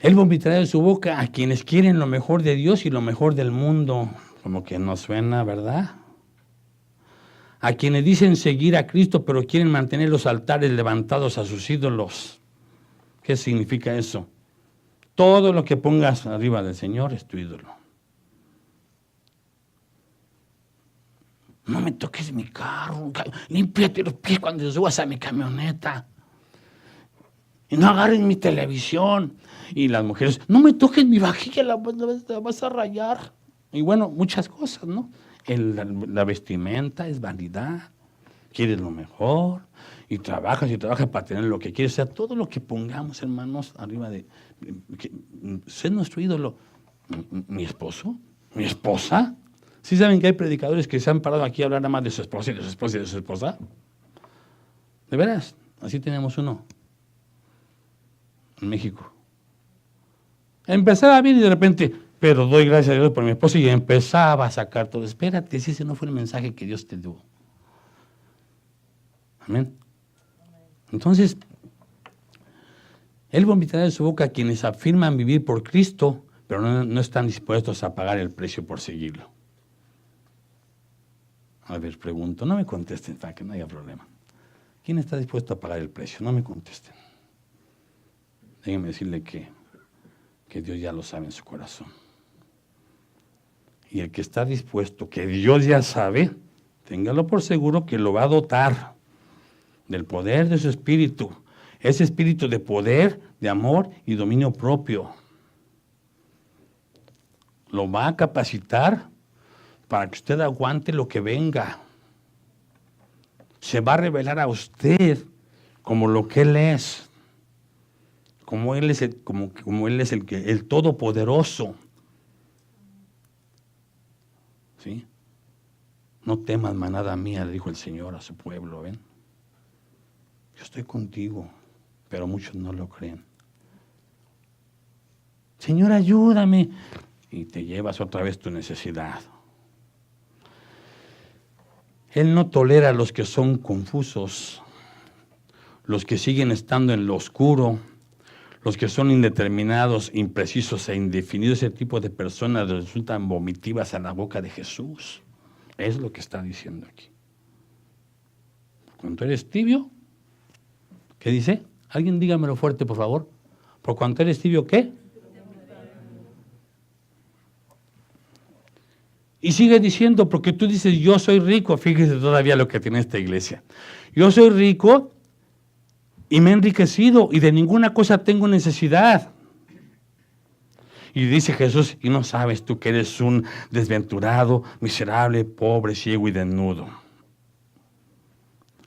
Él vomitará de su boca a quienes quieren lo mejor de Dios y lo mejor del mundo. Como que no suena, ¿verdad? A quienes dicen seguir a Cristo, pero quieren mantener los altares levantados a sus ídolos. ¿Qué significa eso? Todo lo que pongas arriba del Señor es tu ídolo. No me toques mi carro, límpiate los pies cuando subas a mi camioneta. Y no agarres mi televisión. Y las mujeres, no me toques mi vajilla, la vas a rayar. Y bueno, muchas cosas, ¿no? La vestimenta es vanidad. Quieres lo mejor. Y trabajas para tener lo que quieres. O sea, todo lo que pongamos, hermanos, arriba de... ¿Es nuestro ídolo? ¿Mi esposo? ¿Mi esposa? ¿Sí saben que hay predicadores que se han parado aquí a hablar nada más de su esposa y de su esposa y de su esposa? ¿De veras? Así tenemos uno. En México. Empezaba bien y de repente, pero doy gracias a Dios por mi esposa, y empezaba a sacar todo. Espérate, si ese no fue el mensaje que Dios te dio. Amén. Entonces, Él vomitará de su boca a quienes afirman vivir por Cristo, pero no están dispuestos a pagar el precio por seguirlo. A ver, pregunto, no me contesten para que no haya problema. ¿Quién está dispuesto a pagar el precio? No me contesten. Déjenme decirle que Dios ya lo sabe en su corazón. Y el que está dispuesto, que Dios ya sabe, téngalo por seguro que lo va a dotar del poder de su espíritu. Ese espíritu de poder, de amor y dominio propio. Lo va a capacitar para que usted aguante lo que venga. Se va a revelar a usted como lo que Él es. Como Él es el todopoderoso. ¿Sí? No temas, manada mía, le dijo el Señor a su pueblo, ¿ven? Yo estoy contigo, pero muchos no lo creen. Señor, ayúdame. Y te llevas otra vez tu necesidad. Él no tolera a los que son confusos, los que siguen estando en lo oscuro, los que son indeterminados, imprecisos e indefinidos. Ese tipo de personas resultan vomitivas a la boca de Jesús. Es lo que está diciendo aquí. Cuando eres tibio, ¿qué dice? Alguien dígamelo fuerte, por favor. ¿Por cuanto eres tibio qué? Y sigue diciendo, porque tú dices, yo soy rico. Fíjese todavía lo que tiene esta iglesia. Yo soy rico y me he enriquecido y de ninguna cosa tengo necesidad. Y dice Jesús, y no sabes tú que eres un desventurado, miserable, pobre, ciego y desnudo.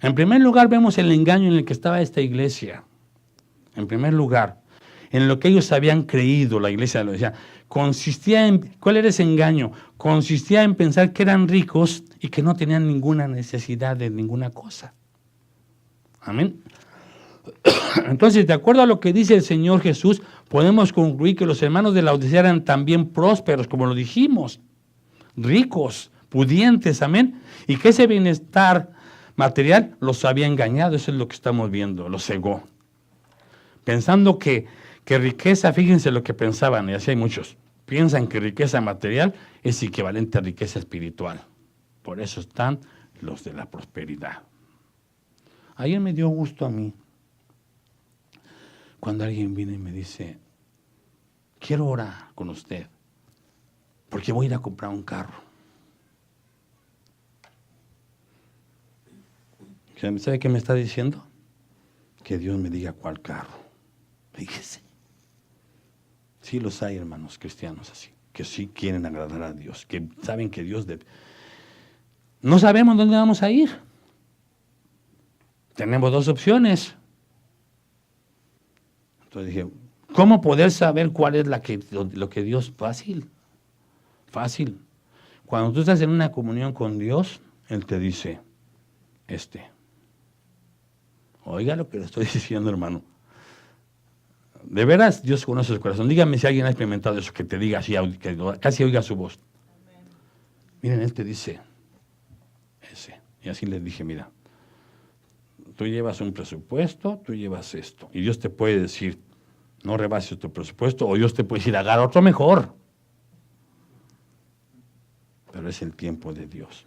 En primer lugar vemos el engaño en el que estaba esta iglesia. En primer lugar, en lo que ellos habían creído, la iglesia lo decía, consistía en, ¿cuál era ese engaño? Consistía en pensar que eran ricos y que no tenían ninguna necesidad de ninguna cosa. Amén. Entonces, de acuerdo a lo que dice el Señor Jesús, podemos concluir que los hermanos de Laodicea eran también prósperos, como lo dijimos, ricos, pudientes, amén, y que ese bienestar material los había engañado. Eso es lo que estamos viendo, los cegó. Pensando que riqueza, fíjense lo que pensaban, y así hay muchos, piensan que riqueza material es equivalente a riqueza espiritual. Por eso están los de la prosperidad. Ayer me dio gusto a mí cuando alguien viene y me dice, quiero orar con usted, porque voy a ir a comprar un carro. ¿Sabe qué me está diciendo? Que Dios me diga cuál carro. Fíjese. Sí los hay, hermanos cristianos así, que sí quieren agradar a Dios, que saben que Dios debe. No sabemos dónde vamos a ir. Tenemos dos opciones. Entonces dije, ¿cómo poder saber cuál es lo que Dios? Fácil. Fácil. Cuando tú estás en una comunión con Dios, Él te dice, oiga lo que le estoy diciendo, hermano. De veras, Dios conoce su corazón. Dígame si alguien ha experimentado eso, que te diga así, que casi oiga su voz. Amén. Miren, Él te dice, y así les dije, mira, tú llevas un presupuesto, tú llevas esto. Y Dios te puede decir, no rebases tu presupuesto, o Dios te puede decir, agarra otro mejor. Pero es el tiempo de Dios.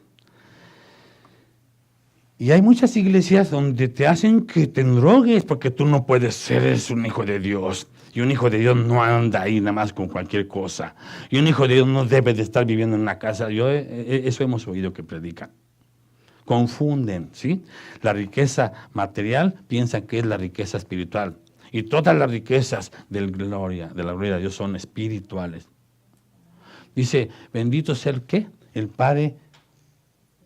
Y hay muchas iglesias donde te hacen que te drogues porque tú no puedes ser, eres un hijo de Dios. Y un hijo de Dios no anda ahí nada más con cualquier cosa. Y un hijo de Dios no debe de estar viviendo en una casa. Eso hemos oído que predican. Confunden, ¿sí? La riqueza material piensan que es la riqueza espiritual. Y todas las riquezas de la gloria de Dios son espirituales. Dice, bendito sea el ¿qué? El Padre.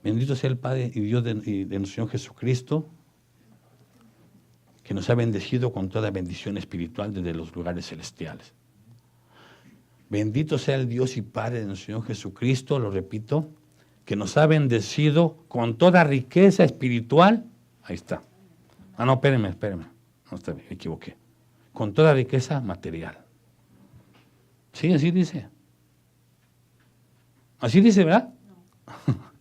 Bendito sea el Padre y Dios de nuestro Señor Jesucristo, que nos ha bendecido con toda bendición espiritual desde los lugares celestiales. Bendito sea el Dios y Padre de nuestro Señor Jesucristo, lo repito, que nos ha bendecido con toda riqueza espiritual. Ahí está. Ah, no, espéreme. No, está bien, me equivoqué. Con toda riqueza material. Sí, así dice. Así dice, ¿verdad? No.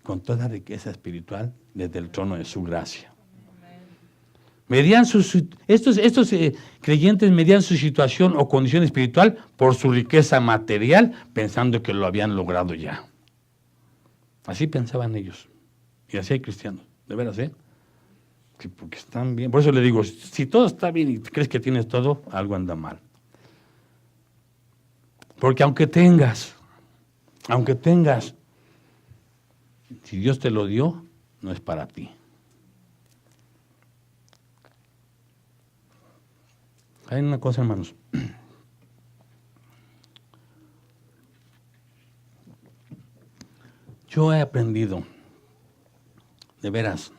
Con toda riqueza espiritual desde el trono de su gracia. Medían estos creyentes medían su situación o condición espiritual por su riqueza material, pensando que lo habían logrado ya. Así pensaban ellos. Y así hay cristianos, de veras, ¿eh? Sí, porque están bien. Por eso le digo, si todo está bien y crees que tienes todo, algo anda mal. Porque aunque tengas, si Dios te lo dio, no es para ti. Hay una cosa, hermanos. Yo he aprendido, de veras.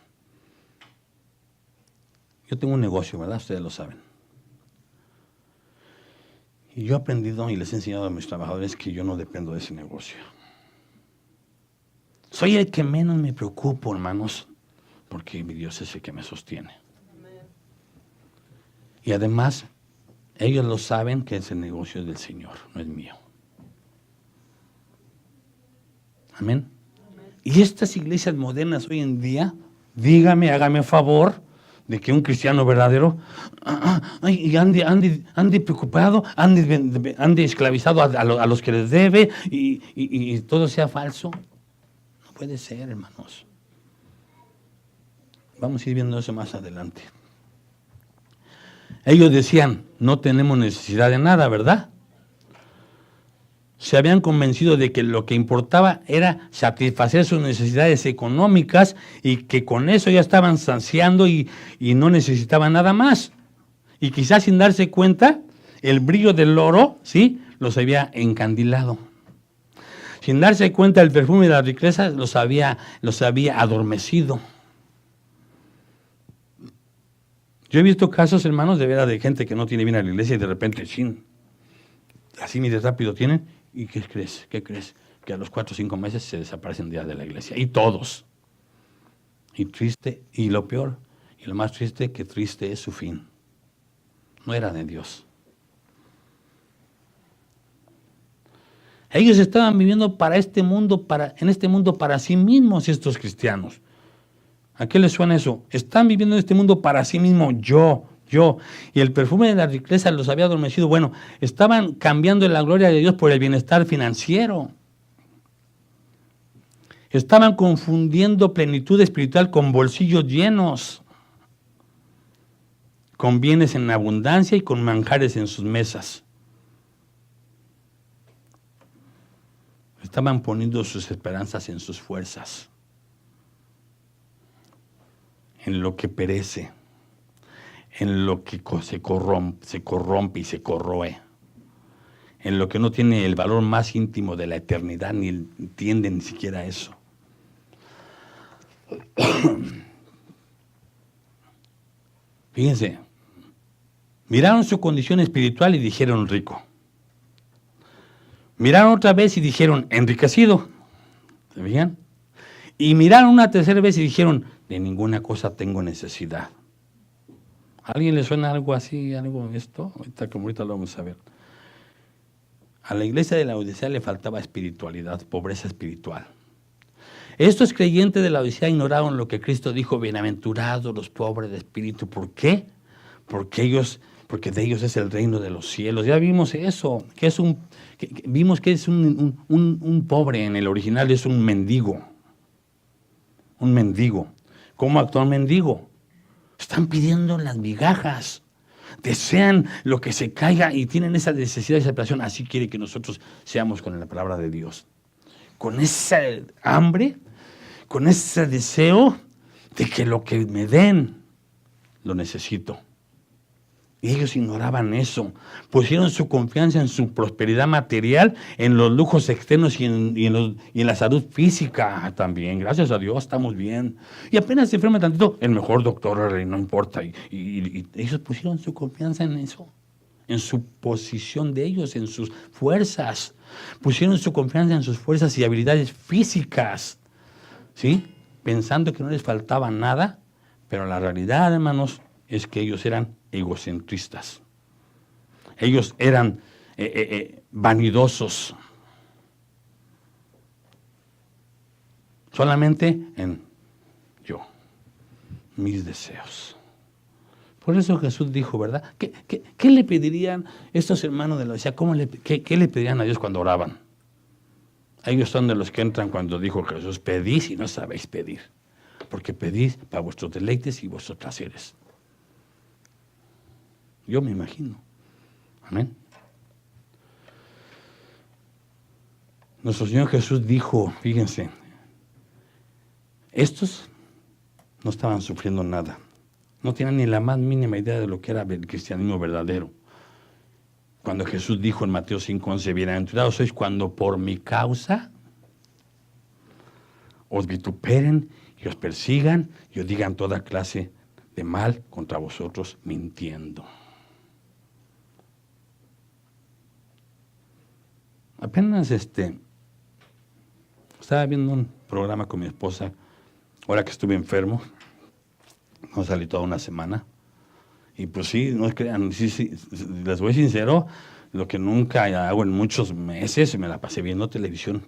Yo tengo un negocio, ¿verdad? Ustedes lo saben. Y yo he aprendido y les he enseñado a mis trabajadores que yo no dependo de ese negocio. Soy el que menos me preocupo, hermanos, porque mi Dios es el que me sostiene. Amén. Y además, ellos lo saben que ese negocio es del Señor, no es mío. Amén. Amén. Y estas iglesias modernas hoy en día, hágame favor de que un cristiano verdadero y ande preocupado, ande esclavizado a los que les debe y todo sea falso. Puede ser, hermanos. Vamos a ir viendo eso más adelante. Ellos decían, no tenemos necesidad de nada, ¿verdad? Se habían convencido de que lo que importaba era satisfacer sus necesidades económicas y que con eso ya estaban saciando y no necesitaban nada más. Y quizás sin darse cuenta, el brillo del oro, ¿sí?, los había encandilado. Sin darse cuenta, el perfume de la riqueza los había adormecido. Yo he visto casos, hermanos, de veras de gente que no tiene bien a la iglesia y de repente, así ni de rápido tienen. ¿Y qué crees? Que a los 4 o 5 meses se desaparecen ya de la iglesia. Y todos. Y triste, y lo peor, y lo más triste, que triste es su fin. No era de Dios. Ellos estaban viviendo en este mundo para sí mismos, estos cristianos. ¿A qué les suena eso? Están viviendo en este mundo para sí mismos, yo. Y el perfume de la riqueza los había adormecido. Bueno, estaban cambiando la gloria de Dios por el bienestar financiero. Estaban confundiendo plenitud espiritual con bolsillos llenos, con bienes en abundancia y con manjares en sus mesas. Estaban poniendo sus esperanzas en sus fuerzas, en lo que perece, en lo que se corrompe y se corroe, en lo que no tiene el valor más íntimo de la eternidad, ni entiende ni siquiera eso. Fíjense, miraron su condición espiritual y dijeron rico. Miraron otra vez y dijeron enriquecido. ¿Se fijan? Y miraron una tercera vez y dijeron, de ninguna cosa tengo necesidad. ¿A alguien le suena algo así, algo esto? Ahorita lo vamos a ver. A la iglesia de la Odisea le faltaba espiritualidad, pobreza espiritual. Estos creyentes de la Odisea ignoraron lo que Cristo dijo, bienaventurados los pobres de espíritu. ¿Por qué? Porque de ellos es el reino de los cielos. Ya vimos eso, vimos que es un pobre en el original, es un mendigo. Un mendigo. ¿Cómo actúa un mendigo? Están pidiendo las migajas, desean lo que se caiga y tienen esa necesidad, esa presión. Así quiere que nosotros seamos con la palabra de Dios. Con esa hambre, con ese deseo de que lo que me den, lo necesito. Y ellos ignoraban eso, pusieron su confianza en su prosperidad material, en los lujos externos y en la salud física también. Gracias a Dios estamos bien. Y apenas se enferma tantito, el mejor doctor, no importa. Y ellos pusieron su confianza en eso, en su posición de ellos, en sus fuerzas. Pusieron su confianza en sus fuerzas y habilidades físicas, ¿sí? Pensando que no les faltaba nada, pero la realidad, hermanos, es que ellos eran egocentristas. Ellos eran vanidosos. Solamente en yo, mis deseos. Por eso Jesús dijo, ¿verdad? ¿Qué le pedirían estos hermanos de la Odisea? ¿Qué le pedirían a Dios cuando oraban? Ellos son de los que entran cuando dijo Jesús, pedís y no sabéis pedir, porque pedís para vuestros deleites y vuestros placeres. Yo me imagino. Amén. Nuestro Señor Jesús dijo, fíjense, estos no estaban sufriendo nada. No tenían ni la más mínima idea de lo que era el cristianismo verdadero. Cuando Jesús dijo en Mateo 5:11, bienaventurados sois cuando por mi causa os vituperen y os persigan y os digan toda clase de mal contra vosotros mintiendo. Apenas estaba viendo un programa con mi esposa, ahora que estuve enfermo, no salí toda una semana, y pues sí, no crean, sí, les voy sincero, lo que nunca hago en muchos meses, me la pasé viendo televisión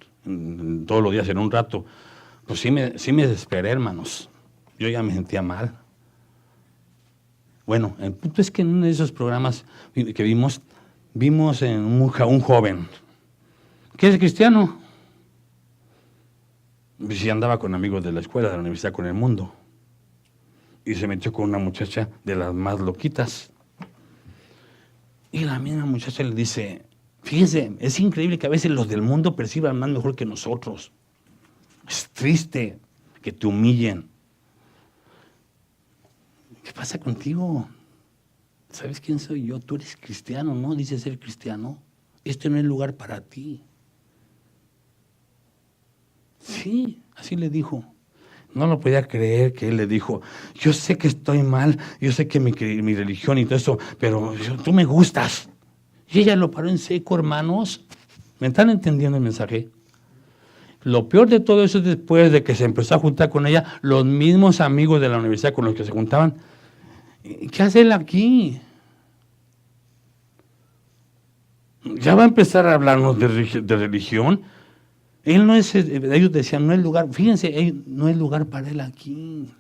todos los días en un rato, pues sí me desesperé, hermanos, yo ya me sentía mal. Bueno, el punto es que en uno de esos programas que vimos en un joven, que es cristiano, y sí andaba con amigos de la escuela, de la universidad, con el mundo, y se metió con una muchacha de las más loquitas, y la misma muchacha le dice, fíjense, es increíble que a veces los del mundo perciban más mejor que nosotros, es triste que te humillen. ¿Qué pasa contigo? ¿Sabes quién soy yo? Tú eres cristiano, ¿no? Dices ser cristiano. Este no es lugar para ti. Sí, así le dijo. No lo podía creer que él le dijo, yo sé que estoy mal, yo sé que mi religión y todo eso, pero tú me gustas. Y ella lo paró en seco, hermanos. ¿Me están entendiendo el mensaje? Lo peor de todo eso es después de que se empezó a juntar con ella, los mismos amigos de la universidad con los que se juntaban. ¿Qué hace él aquí? Ya va a empezar a hablarnos de religión. Él no es, ellos decían, no es lugar, fíjense, no es lugar para él aquí.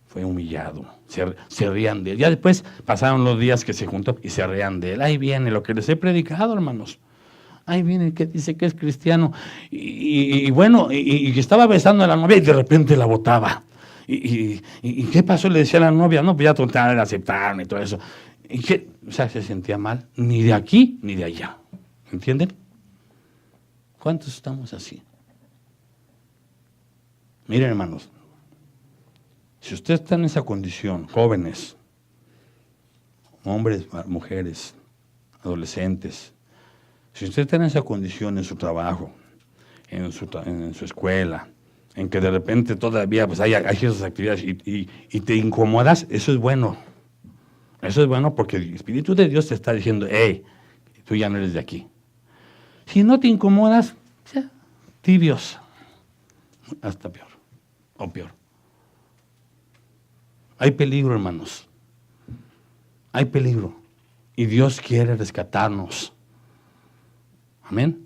Fue humillado, se rían de él. Ya después pasaron los días que se juntó y se rían de él. Ahí viene lo que les he predicado, hermanos. Ahí viene que dice que es cristiano. Y bueno, y estaba besando a la novia y de repente la botaba. ¿Y qué pasó? Le decía a la novia, no, pues ya total, la aceptaron y todo eso. ¿Y qué? O sea, se sentía mal, ni de aquí ni de allá. ¿Entienden? ¿Cuántos estamos así? Miren, hermanos, si usted está en esa condición, jóvenes, hombres, mujeres, adolescentes, si usted está en esa condición en su trabajo, en su escuela, en que de repente todavía pues hay esas actividades y te incomodas, eso es bueno. Eso es bueno porque el Espíritu de Dios te está diciendo, hey, tú ya no eres de aquí. Si no te incomodas, ya, tibios, hasta peor, o peor. Hay peligro, hermanos. Hay peligro. Y Dios quiere rescatarnos. Amén.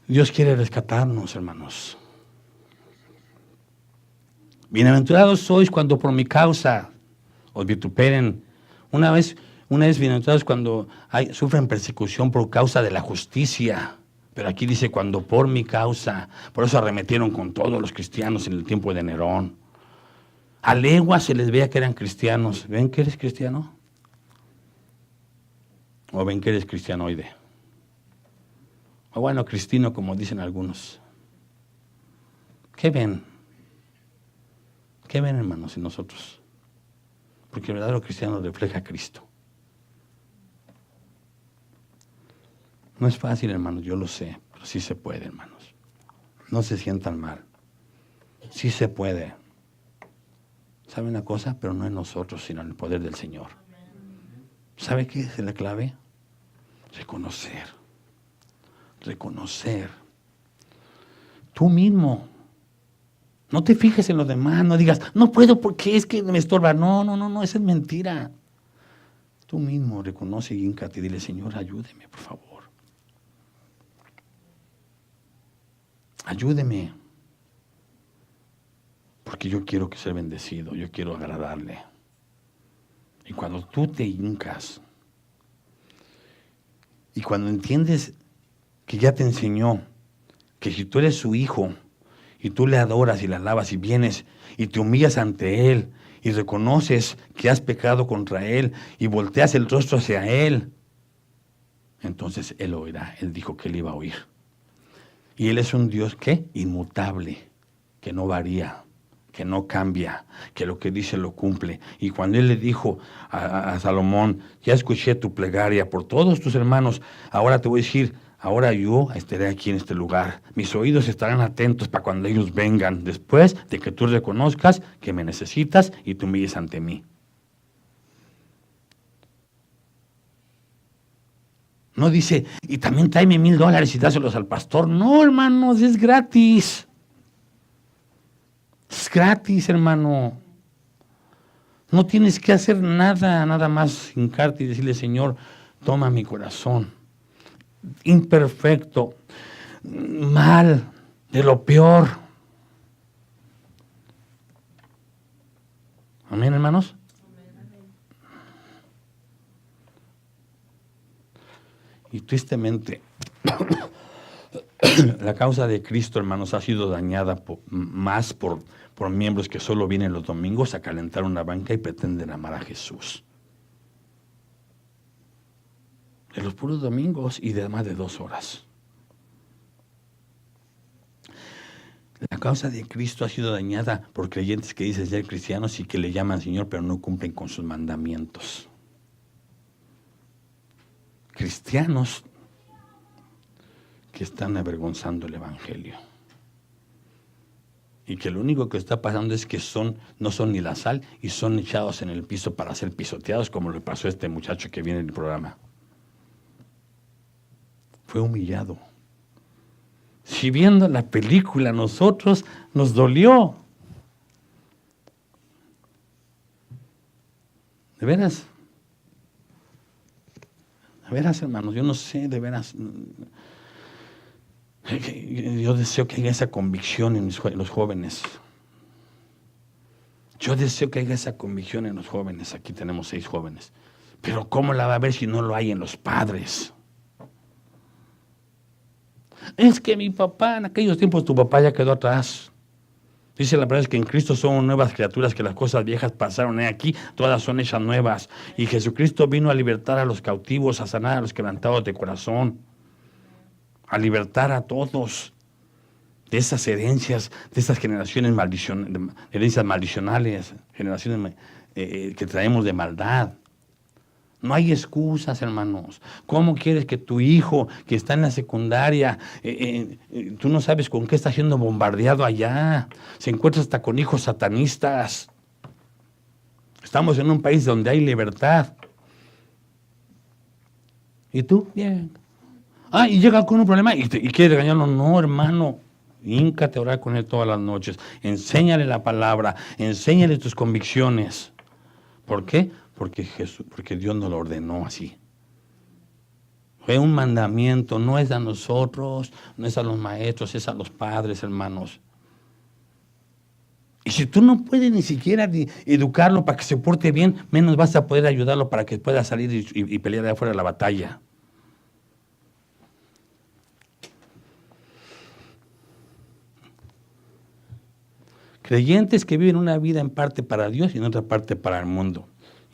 Dios quiere rescatarnos, hermanos. Bienaventurados sois cuando por mi causa os vituperen. Una vez bienaventurados cuando sufren persecución por causa de la justicia. Pero aquí dice cuando por mi causa. Por eso arremetieron con todos los cristianos en el tiempo de Nerón. A leguas se les veía que eran cristianos. ¿Ven que eres cristiano? ¿O ven que eres cristianoide? O bueno, cristino, como dicen algunos. ¿Qué ven? ¿Qué ven, hermanos, en nosotros? Porque el verdadero cristiano refleja a Cristo. No es fácil, hermanos, yo lo sé, pero sí se puede, hermanos. No se sientan mal. Sí se puede. ¿Sabe una cosa? Pero no en nosotros, sino en el poder del Señor. ¿Sabe qué es la clave? Reconocer. Reconocer. Tú mismo. No te fijes en los demás, no digas, no puedo porque es que me estorba. No, esa es mentira. Tú mismo reconoce y híncate y dile, Señor, ayúdeme, por favor. Ayúdeme. Porque yo quiero que sea bendecido, yo quiero agradarle. Y cuando tú te hincas, y cuando entiendes que ya te enseñó, que si tú eres su hijo, y tú le adoras y le alabas y vienes y te humillas ante Él y reconoces que has pecado contra Él y volteas el rostro hacia Él, entonces Él oirá. Él dijo que Él iba a oír. Y Él es un Dios, ¿qué? Inmutable, que no varía, que no cambia, que lo que dice lo cumple. Y cuando Él le dijo a Salomón, ya escuché tu plegaria por todos tus hermanos, ahora te voy a decir, ahora yo estaré aquí en este lugar. Mis oídos estarán atentos para cuando ellos vengan, después de que tú reconozcas que me necesitas y te humilles ante mí. No dice, y también tráeme $1,000 y dáselos al pastor. No, hermanos, es gratis. Es gratis, hermano. No tienes que hacer nada, nada más hincarte y decirle, Señor, toma mi corazón. Imperfecto, mal, de lo peor. Amén, hermanos. Y tristemente, la causa de Cristo, hermanos, ha sido dañada más por miembros que solo vienen los domingos a calentar una banca y pretenden amar a Jesús. De los puros domingos y de más de 2 horas. La causa de Cristo ha sido dañada por creyentes que dicen ser cristianos y que le llaman Señor, pero no cumplen con sus mandamientos. Cristianos que están avergonzando el Evangelio. Y que lo único que está pasando es que no son ni la sal y son echados en el piso para ser pisoteados, como le pasó a este muchacho que viene en el programa. Fue humillado. Si viendo la película nosotros nos dolió. De veras. De veras, hermanos, yo no sé, de veras. Yo deseo que haya esa convicción en los jóvenes. Yo deseo que haya esa convicción en los jóvenes. Aquí tenemos 6 jóvenes. Pero ¿cómo la va a haber si no lo hay en los padres? Es que mi papá, en aquellos tiempos tu papá ya quedó atrás. Dice la verdad es que en Cristo somos nuevas criaturas, que las cosas viejas pasaron. Aquí todas son hechas nuevas. Y Jesucristo vino a libertar a los cautivos, a sanar a los quebrantados de corazón, a libertar a todos de esas herencias, de esas generaciones herencias maldicionales, generaciones que traemos de maldad. No hay excusas, hermanos. ¿Cómo quieres que tu hijo, que está en la secundaria, tú no sabes con qué está siendo bombardeado allá? Se encuentra hasta con hijos satanistas. Estamos en un país donde hay libertad. ¿Y tú? Bien. Y llega con un problema y quiere regañarlo. No, hermano. Híncate a orar con él todas las noches. Enséñale la palabra. Enséñale tus convicciones. ¿Por qué? Porque Dios nos lo ordenó así. Fue un mandamiento, no es a nosotros, no es a los maestros, es a los padres, hermanos. Y si tú no puedes ni siquiera educarlo para que se porte bien, menos vas a poder ayudarlo para que pueda salir y pelear de afuera de la batalla. Creyentes que viven una vida en parte para Dios y en otra parte para el mundo.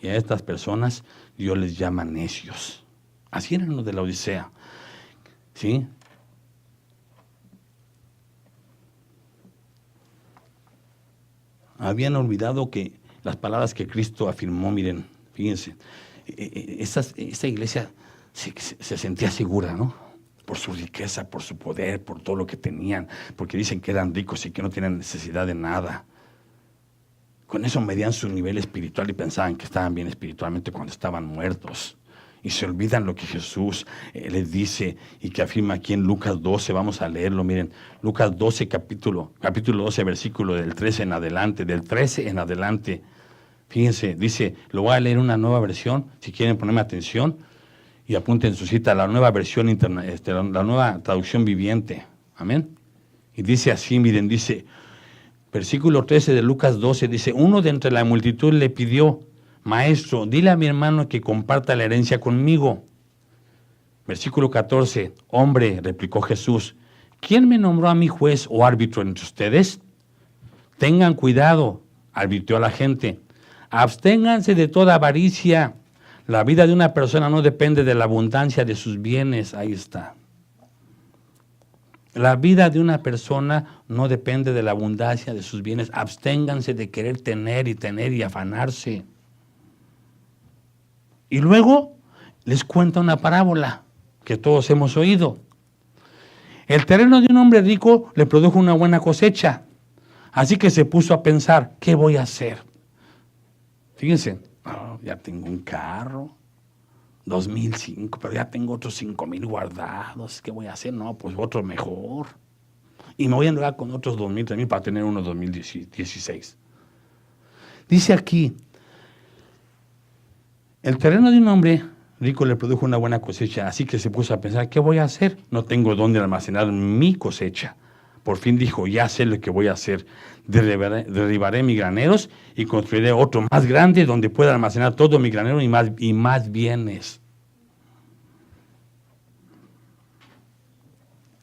Y a estas personas Dios les llama necios. Así eran los de la Odisea. ¿Sí? Habían olvidado que las palabras que Cristo afirmó, miren, fíjense, esa iglesia se sentía segura, ¿no? Por su riqueza, por su poder, por todo lo que tenían, porque dicen que eran ricos y que no tienen necesidad de nada. Con eso medían su nivel espiritual y pensaban que estaban bien espiritualmente cuando estaban muertos. Y se olvidan lo que Jesús les dice y que afirma aquí en Lucas 12. Vamos a leerlo, miren. Lucas 12, capítulo 12, versículo del 13 en adelante. Del 13 en adelante. Fíjense, dice, lo voy a leer una nueva versión, si quieren ponerme atención. Y apunten su cita, la nueva versión, la nueva traducción viviente. Amén. Y dice así, miren, dice... Versículo 13 de Lucas 12 dice, uno de entre la multitud le pidió, maestro, dile a mi hermano que comparta la herencia conmigo. Versículo 14, hombre, replicó Jesús, ¿quién me nombró a mí juez o árbitro entre ustedes? Tengan cuidado, advirtió a la gente, absténganse de toda avaricia. La vida de una persona no depende de la abundancia de sus bienes. Ahí está. La vida de una persona no depende de la abundancia de sus bienes. Absténganse de querer tener y afanarse. Y luego les cuenta una parábola que todos hemos oído. El terreno de un hombre rico le produjo una buena cosecha. Así que se puso a pensar, ¿qué voy a hacer? Fíjense, ya tengo un carro, 2005, pero ya tengo otros 5,000 guardados. ¿Qué voy a hacer? No, pues otro mejor. Y me voy a endeudar con otros 2,000, 3,000 para tener unos 2016. Dice aquí, el terreno de un hombre rico le produjo una buena cosecha, así que se puso a pensar, ¿qué voy a hacer? No tengo dónde almacenar mi cosecha. Por fin dijo, ya sé lo que voy a hacer. Derribaré mis graneros y construiré otro más grande donde pueda almacenar todo mi granero y más bienes.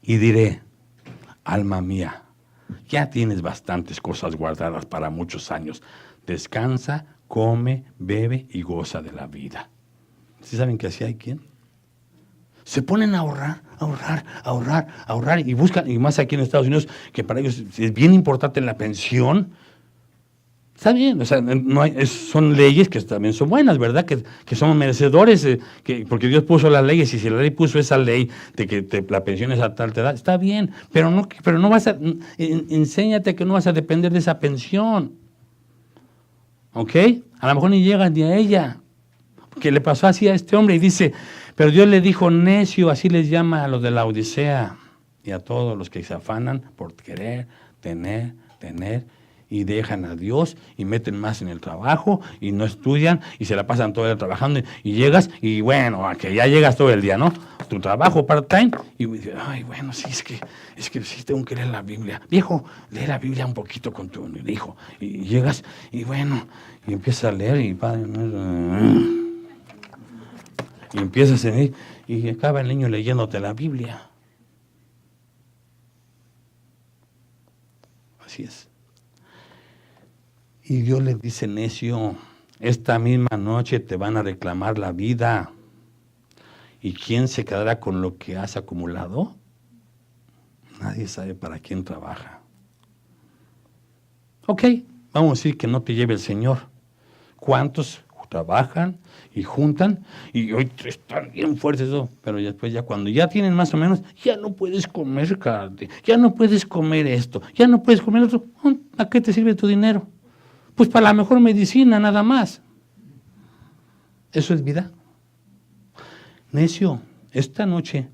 Y diré, alma mía, ya tienes bastantes cosas guardadas para muchos años. Descansa, come, bebe y goza de la vida. ¿Sí saben que así hay quien? Se ponen a ahorrar y buscan, y más aquí en Estados Unidos, que para ellos es bien importante la pensión. Está bien, o sea, son leyes que también son buenas, ¿verdad? Que somos merecedores, porque Dios puso las leyes, y si la ley puso esa ley de que la pensión es a tal edad, está bien, pero no vas a, enséñate que no vas a depender de esa pensión. ¿Ok? A lo mejor ni llegas ni a ella. Que le pasó así a este hombre y dice, pero Dios le dijo necio, así les llama a los de la Odisea y a todos los que se afanan por querer, tener y dejan a Dios y meten más en el trabajo y no estudian y se la pasan todo el día trabajando y llegas y bueno, a que ya llegas todo el día, ¿no? Tu trabajo part-time y dices, ay, bueno, sí, es que sí tengo que leer la Biblia. Viejo, lee la Biblia un poquito con tu hijo. Y llegas y bueno, y empiezas a leer y padre, y empiezas a leer y acaba el niño leyéndote la Biblia. Así es. Y Dios le dice, necio, esta misma noche te van a reclamar la vida. ¿Y quién se quedará con lo que has acumulado? Nadie sabe para quién trabaja. Ok, vamos a decir que no te lleve el Señor. ¿Cuántos trabajan y juntan? Y hoy están bien fuertes, ¿no? Pero después ya cuando ya tienen más o menos, ya no puedes comer carne, ya no puedes comer esto, ya no puedes comer otro. ¿A qué te sirve tu dinero? Pues para la mejor medicina, nada más. ¿Eso es vida? Necio, esta noche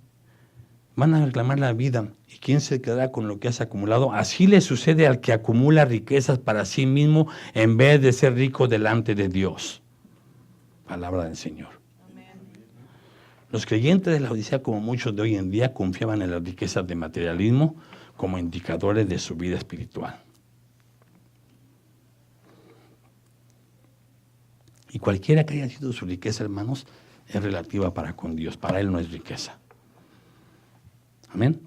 van a reclamar la vida. ¿Y quién se quedará con lo que has acumulado? Así le sucede al que acumula riquezas para sí mismo en vez de ser rico delante de Dios. Palabra del Señor. Amén. Los creyentes de la Odisea, como muchos de hoy en día, confiaban en las riquezas de materialismo como indicadores de su vida espiritual. Y cualquiera que haya sido su riqueza, hermanos, es relativa para con Dios. Para Él no es riqueza. Amén.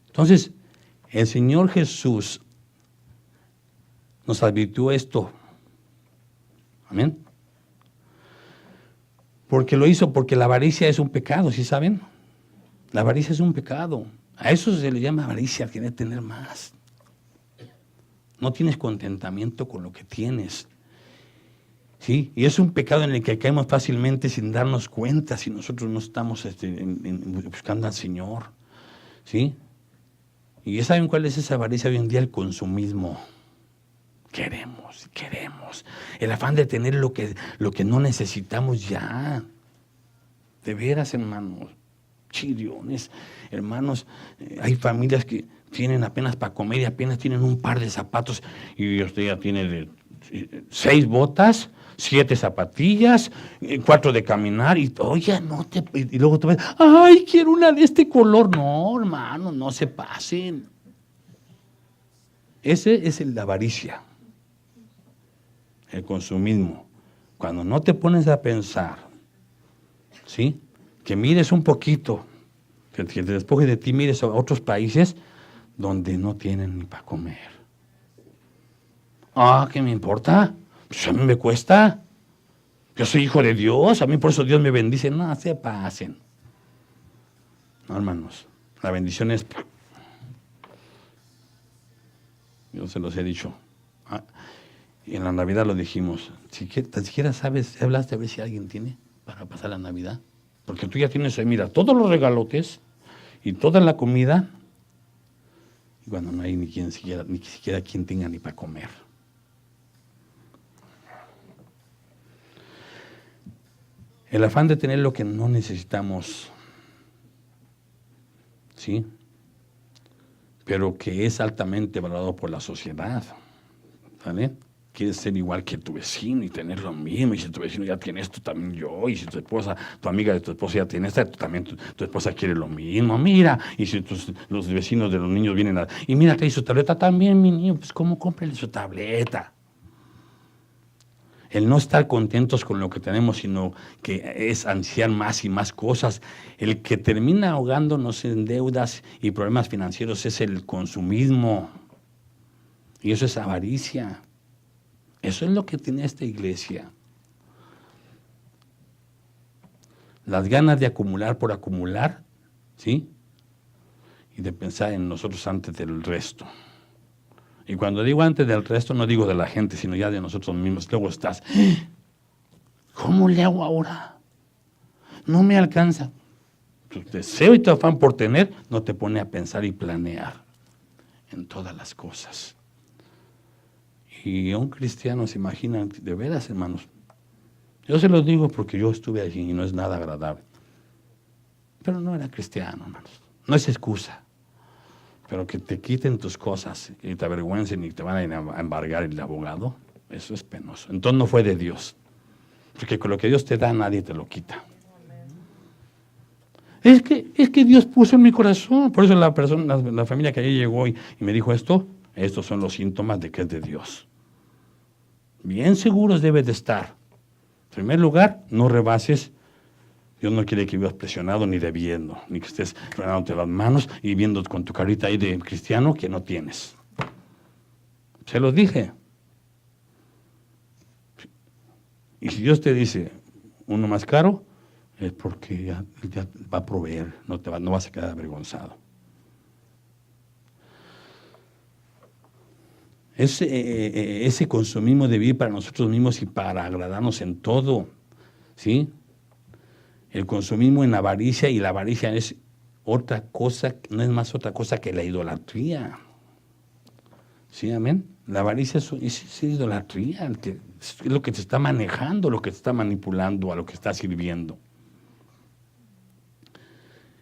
Entonces, el Señor Jesús nos advirtió esto. Amén. Porque lo hizo, porque la avaricia es un pecado, ¿sí saben? La avaricia es un pecado. A eso se le llama avaricia, tiene que tener más. No tienes contentamiento con lo que tienes. ¿Sí? Y es un pecado en el que caemos fácilmente sin darnos cuenta si nosotros no estamos buscando al Señor. ¿Sí? Y ya saben cuál es esa avaricia hoy en día, el consumismo. Queremos. El afán de tener lo que no necesitamos ya. De veras, hermanos. Chiriones. Hermanos, hay familias que tienen apenas para comer y apenas tienen un par de zapatos y usted ya tiene 6 botas, 7 zapatillas, 4 de caminar y oye, y luego te ves, ay, quiero una de este color. No, hermano, no se pasen. Ese es la avaricia, el consumismo. Cuando no te pones a pensar, ¿sí? Que mires un poquito, que te despojes de ti, mires a otros países donde no tienen ni para comer. ¿Qué me importa? Pues a mí me cuesta. Yo soy hijo de Dios, a mí por eso Dios me bendice. No, se pasen. No, hermanos, la bendición es... Yo se los he dicho. Y en la Navidad lo dijimos. Tan siquiera sabes, hablaste a ver si alguien tiene para pasar la Navidad. Porque tú ya tienes ahí, mira, todos los regalotes y toda la comida. Y cuando no hay ni siquiera quien tenga ni para comer. El afán de tener lo que no necesitamos, ¿sí? Pero que es altamente valorado por la sociedad, ¿vale? Quieres ser igual que tu vecino y tener lo mismo, y si tu vecino ya tiene esto, también yo, y si tu esposa, tu amiga de tu esposa ya tiene esto, también tu esposa quiere lo mismo, mira, y si los vecinos de los niños vienen y mira que hay su tableta, también mi niño, pues ¿cómo cómprale su tableta? El no estar contentos con lo que tenemos, sino que es ansiar más y más cosas. El que termina ahogándonos en deudas y problemas financieros es el consumismo. Y eso es avaricia. Eso es lo que tiene esta iglesia. Las ganas de acumular por acumular, ¿sí? Y de pensar en nosotros antes del resto. Y cuando digo antes del resto, no digo de la gente, sino ya de nosotros mismos. Luego estás, ¿cómo le hago ahora? No me alcanza. Tu deseo y tu afán por tener no te pone a pensar y planear en todas las cosas. Y a un cristiano se imagina, de veras, hermanos, yo se los digo porque yo estuve allí y no es nada agradable. Pero no era cristiano, hermanos. No es excusa. Pero que te quiten tus cosas y te avergüencen y te van a embargar el abogado, eso es penoso. Entonces no fue de Dios. Porque con lo que Dios te da, nadie te lo quita. Es que Dios puso en mi corazón. Por eso la familia que allí llegó y me dijo estos son los síntomas de que es de Dios. Bien seguros debes de estar. En primer lugar, no rebases. Dios no quiere que vivas presionado ni debiendo, ni que estés frenándote las manos y viendo con tu carita ahí de cristiano que no tienes. Se los dije. Y si Dios te dice uno más caro, es porque ya va a proveer, no vas a quedar avergonzado. Ese consumismo de vivir para nosotros mismos y para agradarnos en todo, ¿sí? El consumismo en avaricia, y la avaricia es otra cosa, no es otra cosa que la idolatría. ¿Sí, amén? La avaricia es idolatría, es lo que te está manejando, lo que te está manipulando, a lo que está sirviendo.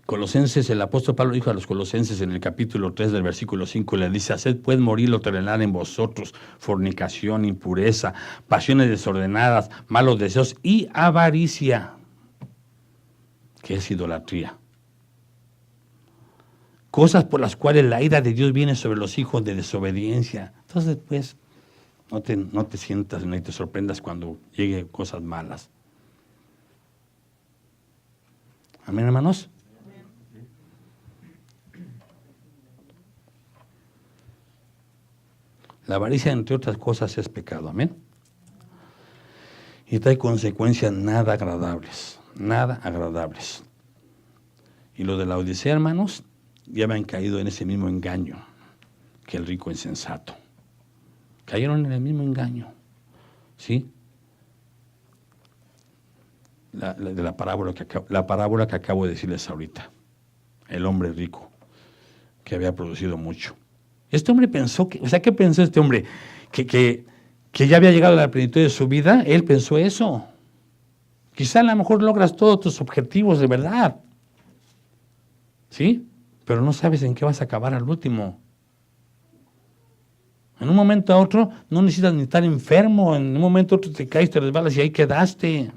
Colosenses, el apóstol Pablo dijo a los colosenses en el capítulo 3 del versículo 5, le dice: haced pues morir lo terrenal en vosotros, fornicación, impureza, pasiones desordenadas, malos deseos y avaricia, que es idolatría. Cosas por las cuales la ira de Dios viene sobre los hijos de desobediencia. Entonces, pues, no te sientas ni te sorprendas cuando lleguen cosas malas. Amén, hermanos. La avaricia, entre otras cosas, es pecado. Amén. Y trae consecuencias nada agradables. Nada agradables. Y lo de la Odisea, hermanos, ya habían caído en ese mismo engaño que el rico insensato. Cayeron en el mismo engaño. ¿Sí? La parábola que acabo de decirles ahorita. El hombre rico que había producido mucho. Este hombre pensó ¿qué pensó este hombre? Que ya había llegado a la plenitud de su vida. Él pensó eso. Quizá a lo mejor logras todos tus objetivos de verdad. ¿Sí? Pero no sabes en qué vas a acabar al último. En un momento a otro no necesitas ni estar enfermo. En un momento a otro te caes, te resbalas y ahí quedaste.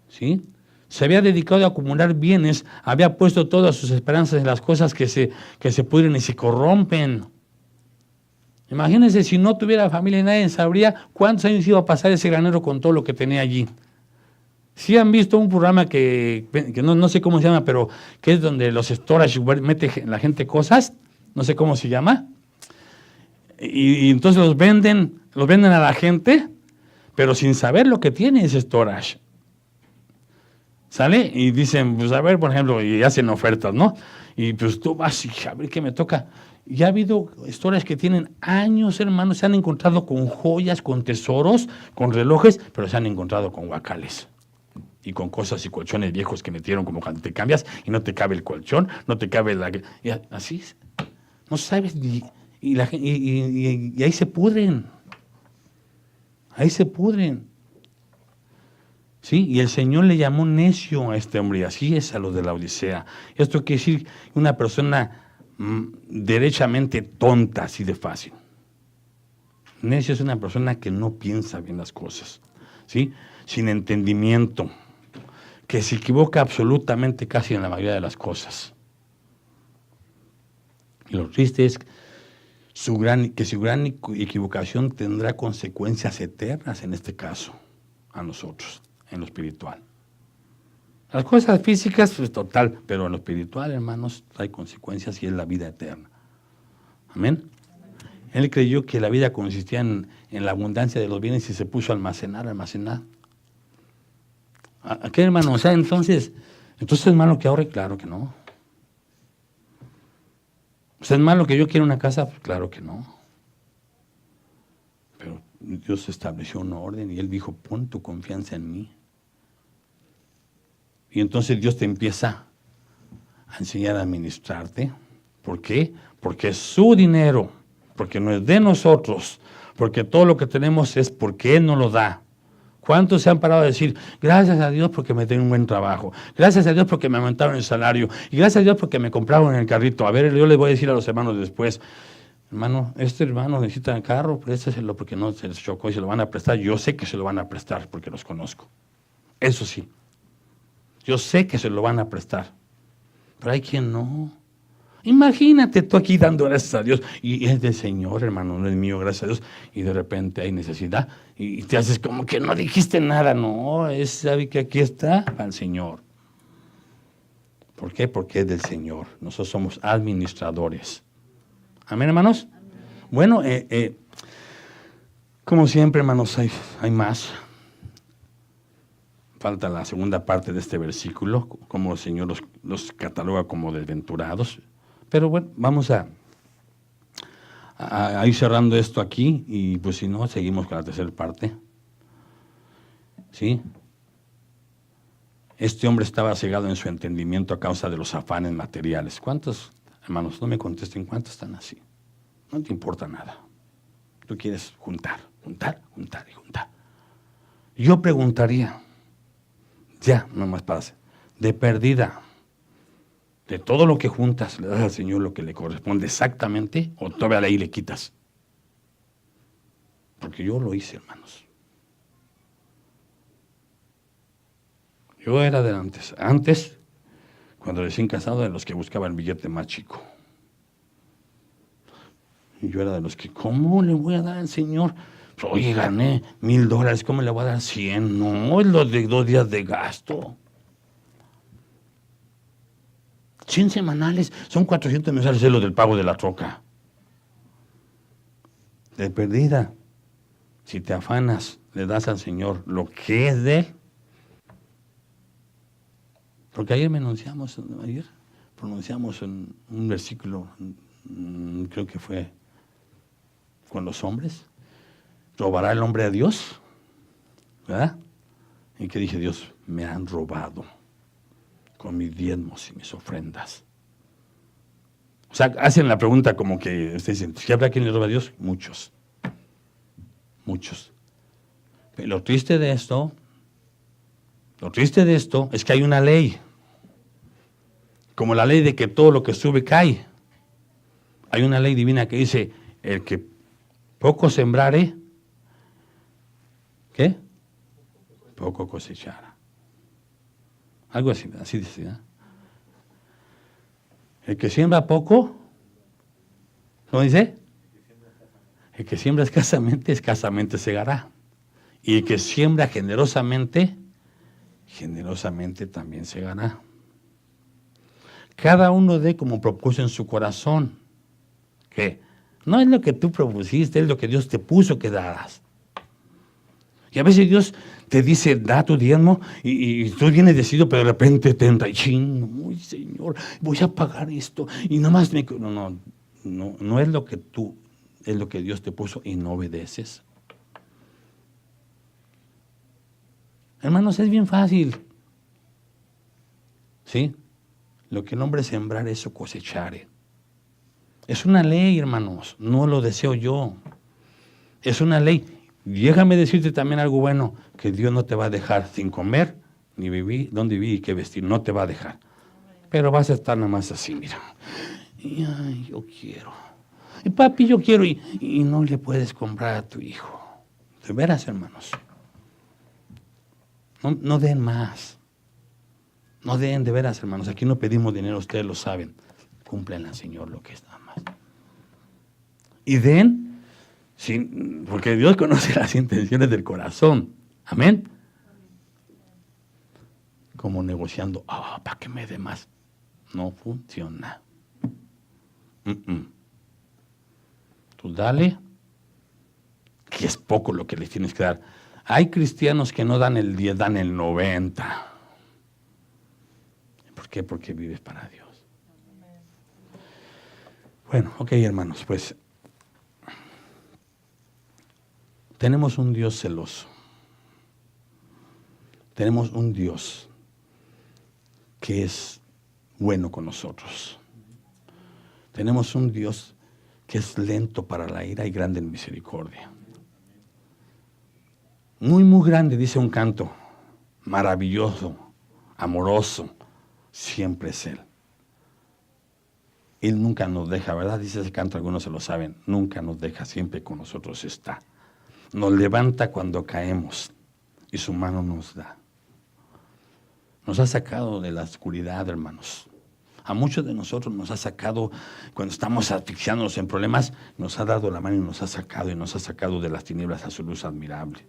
¿Sí? Se había dedicado a acumular bienes, había puesto todas sus esperanzas en las cosas que se pudren y se corrompen. Imagínense si no tuviera familia y nadie sabría cuántos años iba a pasar ese granero con todo lo que tenía allí. Si han visto un programa que no sé cómo se llama, pero que es donde los storage mete la gente cosas, no sé cómo se llama, y entonces los venden a la gente, pero sin saber lo que tiene ese storage. ¿Sale? Y dicen, pues a ver, por ejemplo, y hacen ofertas, ¿no? Y pues tú vas y a ver qué me toca. Ya ha habido historias que tienen años, hermanos, se han encontrado con joyas, con tesoros, con relojes, pero se han encontrado con guacales. Y con cosas y colchones viejos que metieron, como cuando te cambias y no te cabe el colchón, no te cabe y así es. No sabes, y ahí se pudren. Ahí se pudren. ¿Sí? Y el Señor le llamó necio a este hombre, y así es a los de la Odisea. Esto quiere decir una persona derechamente tonta, así de fácil. Necio es una persona que no piensa bien las cosas, ¿sí? Sin entendimiento, que se equivoca absolutamente casi en la mayoría de las cosas. Y lo triste es que su gran equivocación tendrá consecuencias eternas en este caso, a nosotros, en lo espiritual. Las cosas físicas, pues total, pero en lo espiritual, hermanos, hay consecuencias y es la vida eterna. Amén. Él creyó que la vida consistía en la abundancia de los bienes y se puso a almacenar. ¿A qué, hermano? O sea, entonces, ¿es malo que ahorre? Claro que no. ¿Es malo que yo quiera una casa? Pues claro que no. Pero Dios estableció un orden y Él dijo, pon tu confianza en mí. Y entonces Dios te empieza a enseñar a administrarte. ¿Por qué? Porque es su dinero, porque no es de nosotros, porque todo lo que tenemos es porque Él nos lo da. ¿Cuántos se han parado a decir, gracias a Dios porque me tengo un buen trabajo, gracias a Dios porque me aumentaron el salario, y gracias a Dios porque me compraron el carrito? A ver, yo les voy a decir a los hermanos después, hermano, este hermano necesita el carro, préstaselo porque no se les chocó y se lo van a prestar. Yo sé que se lo van a prestar porque los conozco. Eso sí, yo sé que se lo van a prestar, pero hay quien no. Imagínate tú aquí dando gracias a Dios, y es del Señor, hermano, no es mío, gracias a Dios, y de repente hay necesidad, y te haces como que no dijiste nada. No, sabe que aquí está al Señor. ¿Por qué? Porque es del Señor. Nosotros somos administradores. Amén, hermanos. Bueno, como siempre, hermanos, hay más. Falta la segunda parte de este versículo, como el Señor los cataloga como desventurados. Pero bueno, vamos a ir cerrando esto aquí y pues si no, seguimos con la tercera parte. ¿Sí? Este hombre estaba cegado en su entendimiento a causa de los afanes materiales. ¿Cuántos, hermanos, no me contesten, cuántos están así? No te importa nada. Tú quieres juntar, juntar, juntar y juntar. Yo preguntaría, ya, nomás para hacer, de perdida, de todo lo que juntas, ¿le das al Señor lo que le corresponde exactamente o todavía la ley le quitas? Porque yo lo hice, hermanos. Yo era de antes, cuando recién casado, de los que buscaba el billete más chico. Y yo era de los que, ¿cómo le voy a dar al Señor? Pues, oye, gané $1,000, ¿cómo le voy a dar 100? No, es lo de 2 días de gasto. 100 semanales, son 400 mensuales, es lo del pago de la troca. De perdida, si te afanas, le das al Señor lo que es de Él. Porque ayer pronunciamos en un versículo, creo que fue con los hombres, ¿robará el hombre a Dios? ¿Verdad? Y que dije, Dios, me han robado con mis diezmos y mis ofrendas. O sea, hacen la pregunta como que ustedes dicen, ¿si habrá quien le roba a Dios? Muchos. Muchos. Pero lo triste de esto es que hay una ley. Como la ley de que todo lo que sube cae. Hay una ley divina que dice, el que poco sembrare, ¿qué? Poco cosechará. Algo así dice, ¿eh? El que siembra poco, ¿cómo dice? El que siembra escasamente segará. Y el que siembra generosamente también segará. Cada uno dé como propuso en su corazón. ¿Qué? No es lo que tú propusiste, es lo que Dios te puso que darás. Y a veces Dios te dice, da tu diezmo, y tú vienes decidido, pero de repente te entra, uy, Señor, voy a pagar esto, y nomás no es lo que es lo que Dios te puso y no obedeces. Hermanos, es bien fácil. ¿Sí? Lo que el hombre sembrar, eso cosechare. Es una ley, hermanos, no lo deseo yo. Es una ley. Déjame decirte también algo bueno, que Dios no te va a dejar sin comer, ni vivir, dónde vivir y qué vestir, no te va a dejar. Pero vas a estar nada más así, mira. Y, ay, yo quiero. Y papi, yo quiero, y no le puedes comprar a tu hijo. De veras, hermanos. No den más. No den, de veras, hermanos. Aquí no pedimos dinero, ustedes lo saben. Cúmplenla, Señor, lo que es nada más. Y den, porque Dios conoce las intenciones del corazón. Amén. Como negociando, para que me dé más. No funciona. Tú dale, que es poco lo que les tienes que dar. Hay cristianos que no dan el 10, dan el 90. ¿Por qué? Porque vives para Dios. Bueno, ok, hermanos, pues tenemos un Dios celoso. Tenemos un Dios que es bueno con nosotros. Tenemos un Dios que es lento para la ira y grande en misericordia. Muy, muy grande, dice un canto, maravilloso, amoroso, siempre es Él. Él nunca nos deja, ¿verdad? Dice ese canto, algunos se lo saben, nunca nos deja, siempre con nosotros está. Nos levanta cuando caemos y su mano nos da. Nos ha sacado de la oscuridad, hermanos. A muchos de nosotros nos ha sacado, cuando estamos asfixiándonos en problemas, nos ha dado la mano y nos ha sacado de las tinieblas a su luz admirable.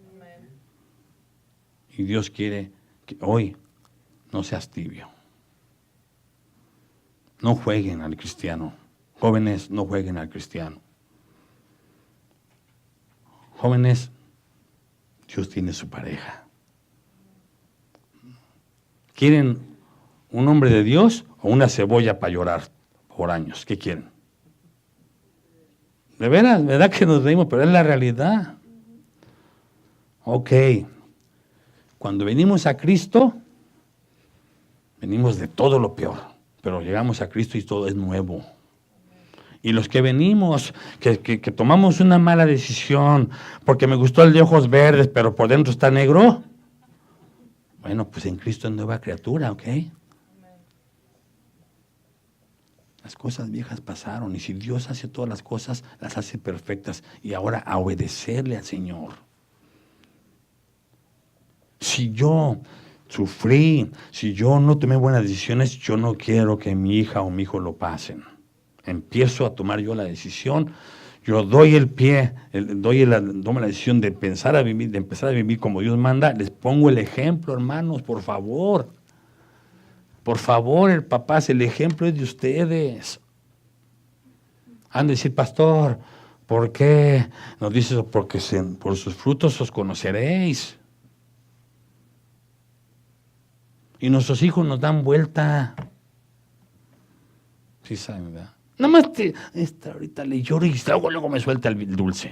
Y Dios quiere que hoy no seas tibio. No jueguen al cristiano Jóvenes, no jueguen al cristiano. Jóvenes, Dios tiene su pareja. ¿Quieren un hombre de Dios o una cebolla para llorar por años? ¿Qué quieren? De veras, ¿verdad que nos reímos? Pero es la realidad. Ok. Cuando venimos a Cristo, venimos de todo lo peor. Pero llegamos a Cristo y todo es nuevo. Y los que venimos, que tomamos una mala decisión, porque me gustó el de ojos verdes, pero por dentro está negro, bueno, pues en Cristo es nueva criatura, ¿ok? Las cosas viejas pasaron, y si Dios hace todas las cosas, las hace perfectas, y ahora a obedecerle al Señor. Si yo sufrí, si yo no tomé buenas decisiones, yo no quiero que mi hija o mi hijo lo pasen. Empiezo a tomar yo la decisión, yo doy el pie, tomo la decisión de empezar a vivir como Dios manda. Les pongo el ejemplo, hermanos, por favor. Por favor, el papá, el ejemplo es de ustedes. Han de decir, pastor, ¿por qué? Nos dice eso, porque por sus frutos os conoceréis. Y nuestros hijos nos dan vuelta. Sí saben, ¿verdad? Nada más ahorita le lloro y luego me suelta el dulce.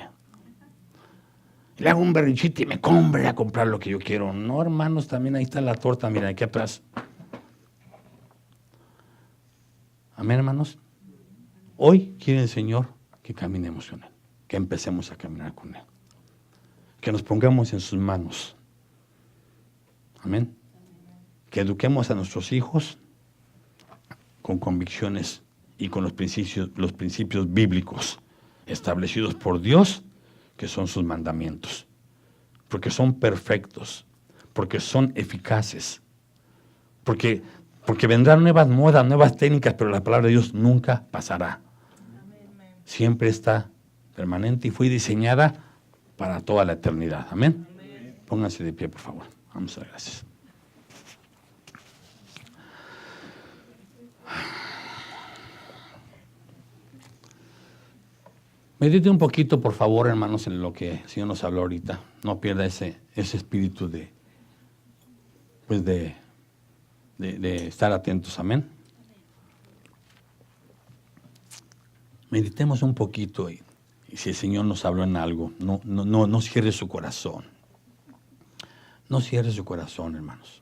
Le hago un berrinchito y me compra a comprar lo que yo quiero. No, hermanos, también ahí está la torta, mira, aquí atrás. Amén, hermanos. Hoy quiere el Señor que caminemos con Él, que empecemos a caminar con Él, que nos pongamos en sus manos. Amén. Que eduquemos a nuestros hijos con convicciones y con los principios bíblicos establecidos por Dios, que son sus mandamientos, porque son perfectos, porque son eficaces, porque vendrán nuevas modas, nuevas técnicas, pero la palabra de Dios nunca pasará. Siempre está permanente y fue diseñada para toda la eternidad. Amén. Pónganse de pie, por favor. Vamos a dar gracias. Medite un poquito, por favor, hermanos, en lo que el Señor nos habló ahorita. No pierda ese espíritu de estar atentos. Amén. Meditemos un poquito y si el Señor nos habló en algo, no cierre su corazón. No cierre su corazón, hermanos.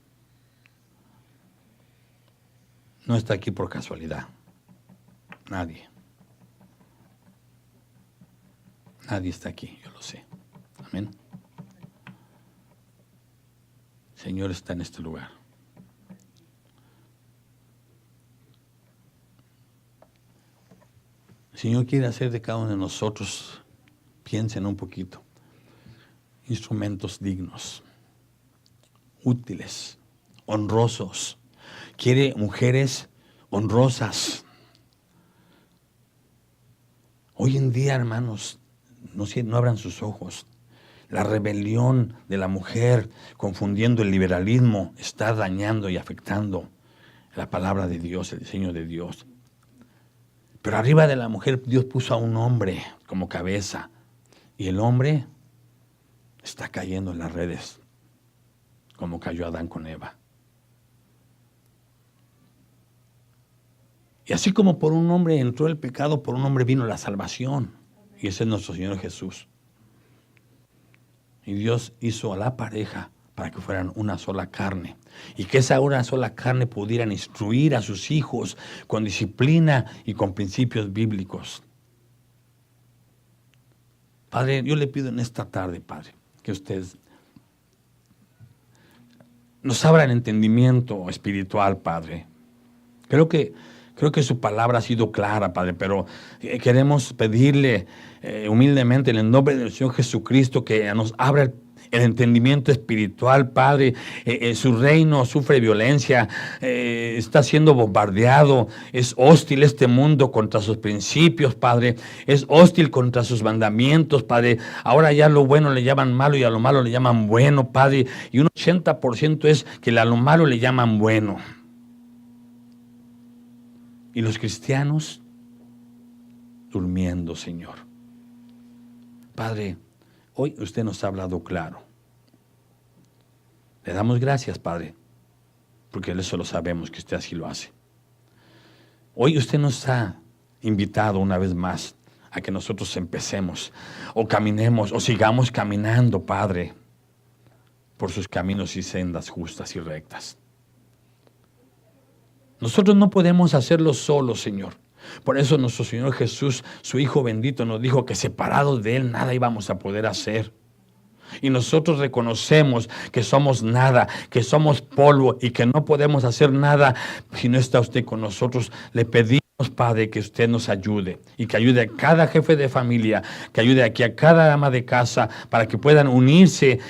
No está aquí por casualidad. Nadie. Nadie está aquí, yo lo sé. Amén. El Señor está en este lugar. El Señor quiere hacer de cada uno de nosotros, piensen un poquito, instrumentos dignos, útiles, honrosos. Quiere mujeres honrosas. Hoy en día, hermanos, no abran sus ojos. La rebelión de la mujer, confundiendo el liberalismo, está dañando y afectando la palabra de Dios, el diseño de Dios. Pero arriba de la mujer Dios puso a un hombre como cabeza. Y el hombre está cayendo en las redes, como cayó Adán con Eva. Y así como por un hombre entró el pecado, por un hombre vino la salvación. Y ese es nuestro Señor Jesús. Y Dios hizo a la pareja para que fueran una sola carne. Y que esa una sola carne pudieran instruir a sus hijos con disciplina y con principios bíblicos. Padre, yo le pido en esta tarde, Padre, que ustedes nos abran entendimiento espiritual, Padre. Creo que su palabra ha sido clara, Padre, pero queremos pedirle humildemente en el nombre del Señor Jesucristo que nos abra el entendimiento espiritual, Padre. Su reino sufre violencia, está siendo bombardeado, es hostil este mundo contra sus principios, Padre, es hostil contra sus mandamientos, Padre. Ahora ya lo bueno le llaman malo y a lo malo le llaman bueno, Padre, y un 80% es que a lo malo le llaman bueno. Y los cristianos durmiendo, Señor. Padre, hoy usted nos ha hablado claro. Le damos gracias, Padre, porque eso lo sabemos que usted así lo hace. Hoy usted nos ha invitado una vez más a que nosotros empecemos o caminemos o sigamos caminando, Padre, por sus caminos y sendas justas y rectas. Nosotros no podemos hacerlo solos, Señor. Por eso nuestro Señor Jesús, su Hijo bendito, nos dijo que separados de Él nada íbamos a poder hacer. Y nosotros reconocemos que somos nada, que somos polvo y que no podemos hacer nada si no está usted con nosotros. Le pedimos, Padre, que usted nos ayude y que ayude a cada jefe de familia, que ayude aquí a cada ama de casa para que puedan unirse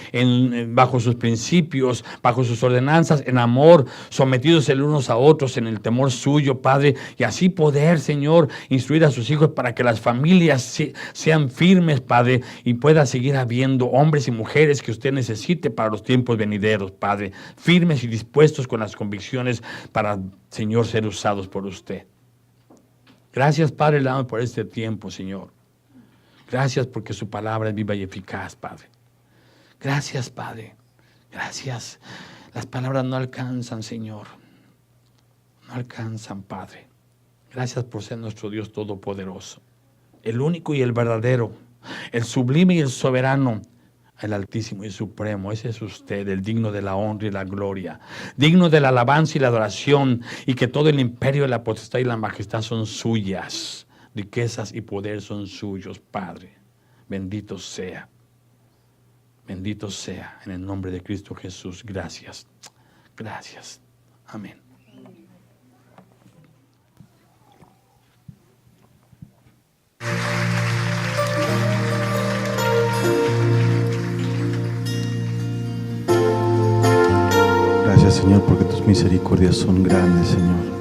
bajo sus principios, bajo sus ordenanzas, en amor, sometidos el unos a otros en el temor suyo, Padre, y así poder, Señor, instruir a sus hijos para que las familias sean firmes, Padre, y pueda seguir habiendo hombres y mujeres que usted necesite para los tiempos venideros, Padre, firmes y dispuestos con las convicciones para, Señor, ser usados por usted. Gracias, Padre, le damos por este tiempo, Señor. Gracias porque su palabra es viva y eficaz, Padre. Gracias, Padre. Gracias. Las palabras no alcanzan, Señor. No alcanzan, Padre. Gracias por ser nuestro Dios todopoderoso. El único y el verdadero. El sublime y el soberano. El altísimo y supremo, ese es usted, el digno de la honra y la gloria, digno de la alabanza y la adoración, y que todo el imperio, la potestad y la majestad son suyas, riquezas y poder son suyos, Padre. Bendito sea, en el nombre de Cristo Jesús. Gracias, gracias, amén. Gracias, Señor, porque tus misericordias son grandes, Señor.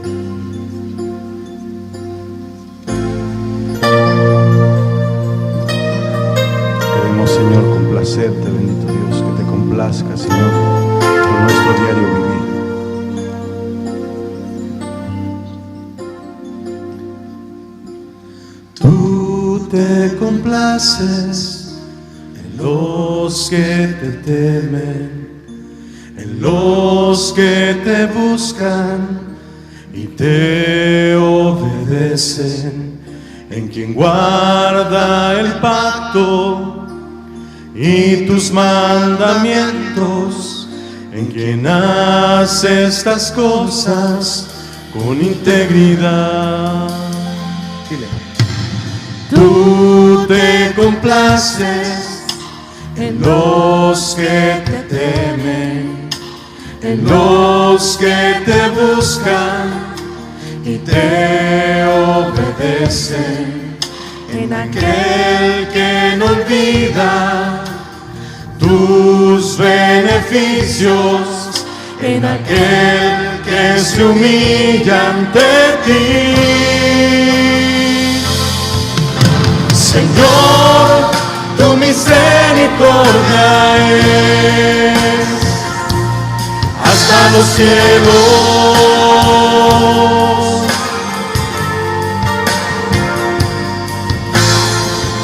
Queremos, Señor, complacerte, bendito Dios, que te complazca, Señor, por nuestro diario vivir. Tú te complaces en los que te temen, en los que te buscan y te obedecen, en quien guarda el pacto y tus mandamientos, en quien hace estas cosas con integridad. Dile. Tú te complaces en los que te temen, en los que te buscan y te obedecen, en aquel que no olvida tus beneficios, en aquel que se humilla ante ti. Señor, tu misericordia es hasta los cielos,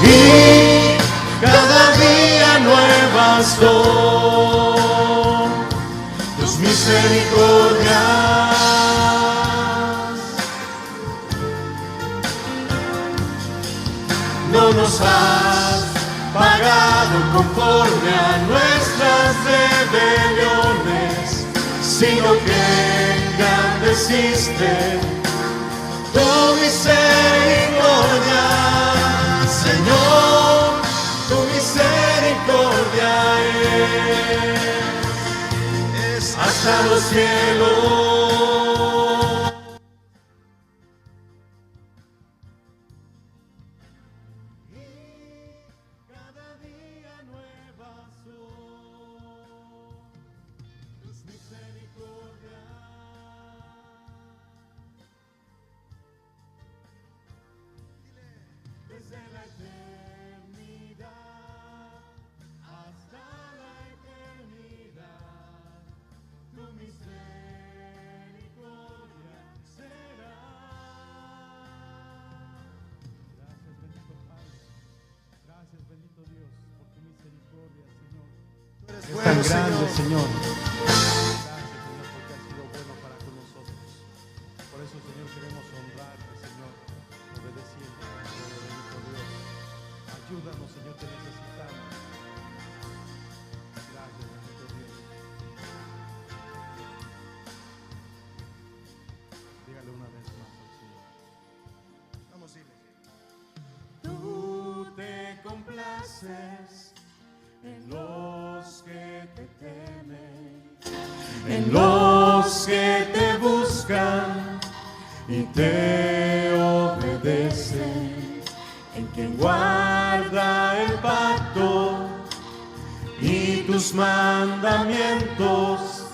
y cada día nuevas son tus misericordias. No nos has pagado conforme a nuestras rebeliones, sino que engrandeciste tu misericordia. Señor, tu misericordia es hasta los cielos. Es tan grande, Señor. Gracias, Señor, porque has sido bueno para con nosotros. Por eso, Señor, queremos honrarte, Señor, obedeciendo, Señor, bendito Dios. Ayúdanos, Señor, te necesitamos. Gracias, bendito Dios. Dígale una vez más al Señor. Vamos, dile. Tú te complaces en los que te temen, en los que te buscan y te obedecen, en quien guarda el pacto y tus mandamientos,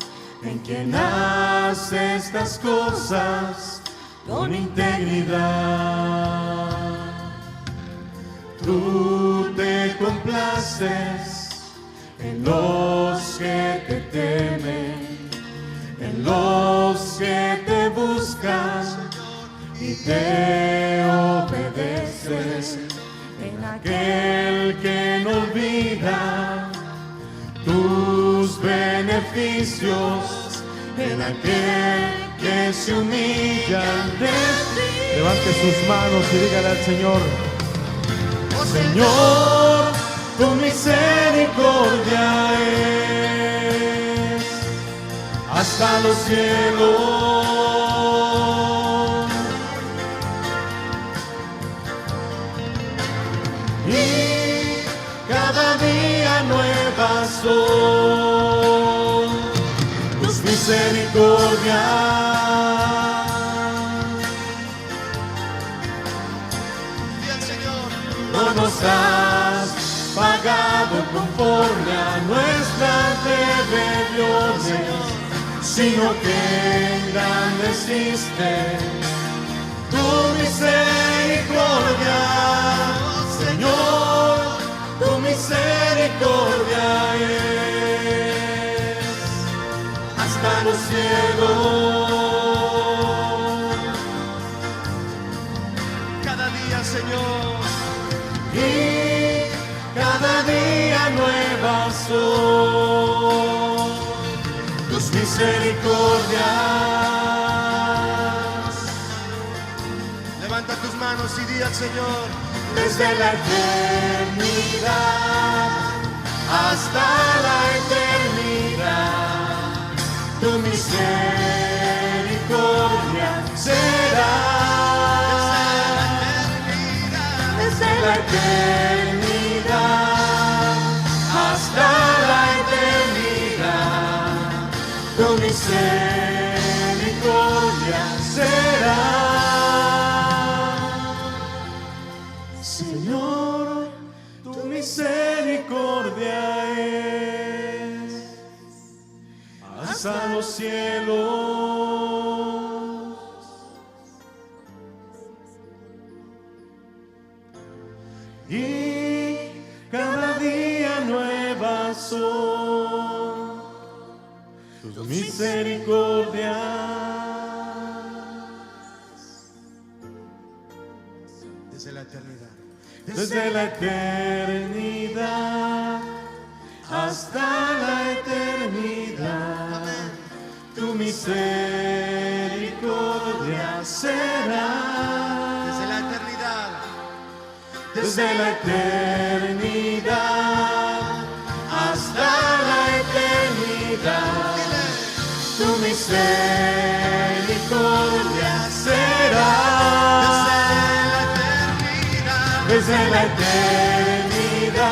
en quien hace estas cosas con integridad. Tú te complaces en los que te temen, en los que te buscan y te obedecen, en aquel que no olvida tus beneficios, en aquel que se humilla ante ti. Levante sus manos y dígale al Señor: Señor, tu misericordia es hasta los cielos. Y cada día nuevas son tus misericordias. No nos has pagado conforme a nuestras rebeliones, sino que engrandeciste tu misericordia. Señor, tu misericordia es hasta los cielos. Cada día, Señor. Y cada día nuevas son tus misericordias. Levanta tus manos y di al Señor: desde la eternidad hasta la eternidad, tu misericordia será. Desde la eternidad hasta la eternidad, tu misericordia será. Señor, tu misericordia es hasta los cielos. Y cada día nuevas son tus misericordias. Desde la eternidad. Desde la eternidad hasta la eternidad, tu misericordia será. Desde la eternidad. Desde la eternidad hasta la eternidad, tu misericordia será. Desde la eternidad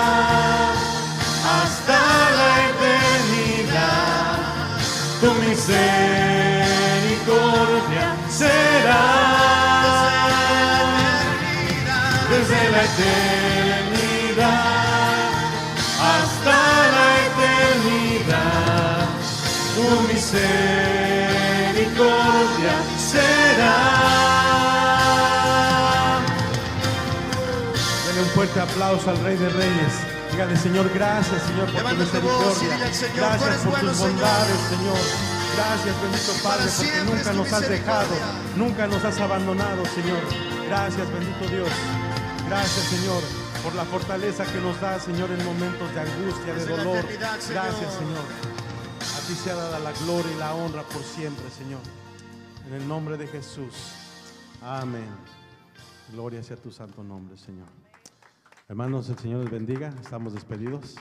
hasta la eternidad, tu misericordia será. Desde la eternidad hasta la eternidad, tu misericordia será. Denle un fuerte aplauso al Rey de Reyes. Dígale: Señor, gracias, Señor, por tu Levanta tu voz y misericordia. dile al Señor: tú Gracias eres por bueno, tus Señor. bondades, Señor. Gracias, bendito Padre, porque siempre nunca es tu nos has dejado, misericordia. nunca nos has abandonado, Señor. Gracias, bendito Dios. Gracias, Señor. por la fortaleza que nos da, Señor, en momentos de angustia, de Desde la dolor. eternidad, Señor. Gracias, Señor. A ti sea dada la gloria y la honra por siempre, Señor. En el nombre de Jesús. Amén. Gloria sea tu santo nombre, Señor. Hermanos, el Señor les bendiga. Estamos despedidos.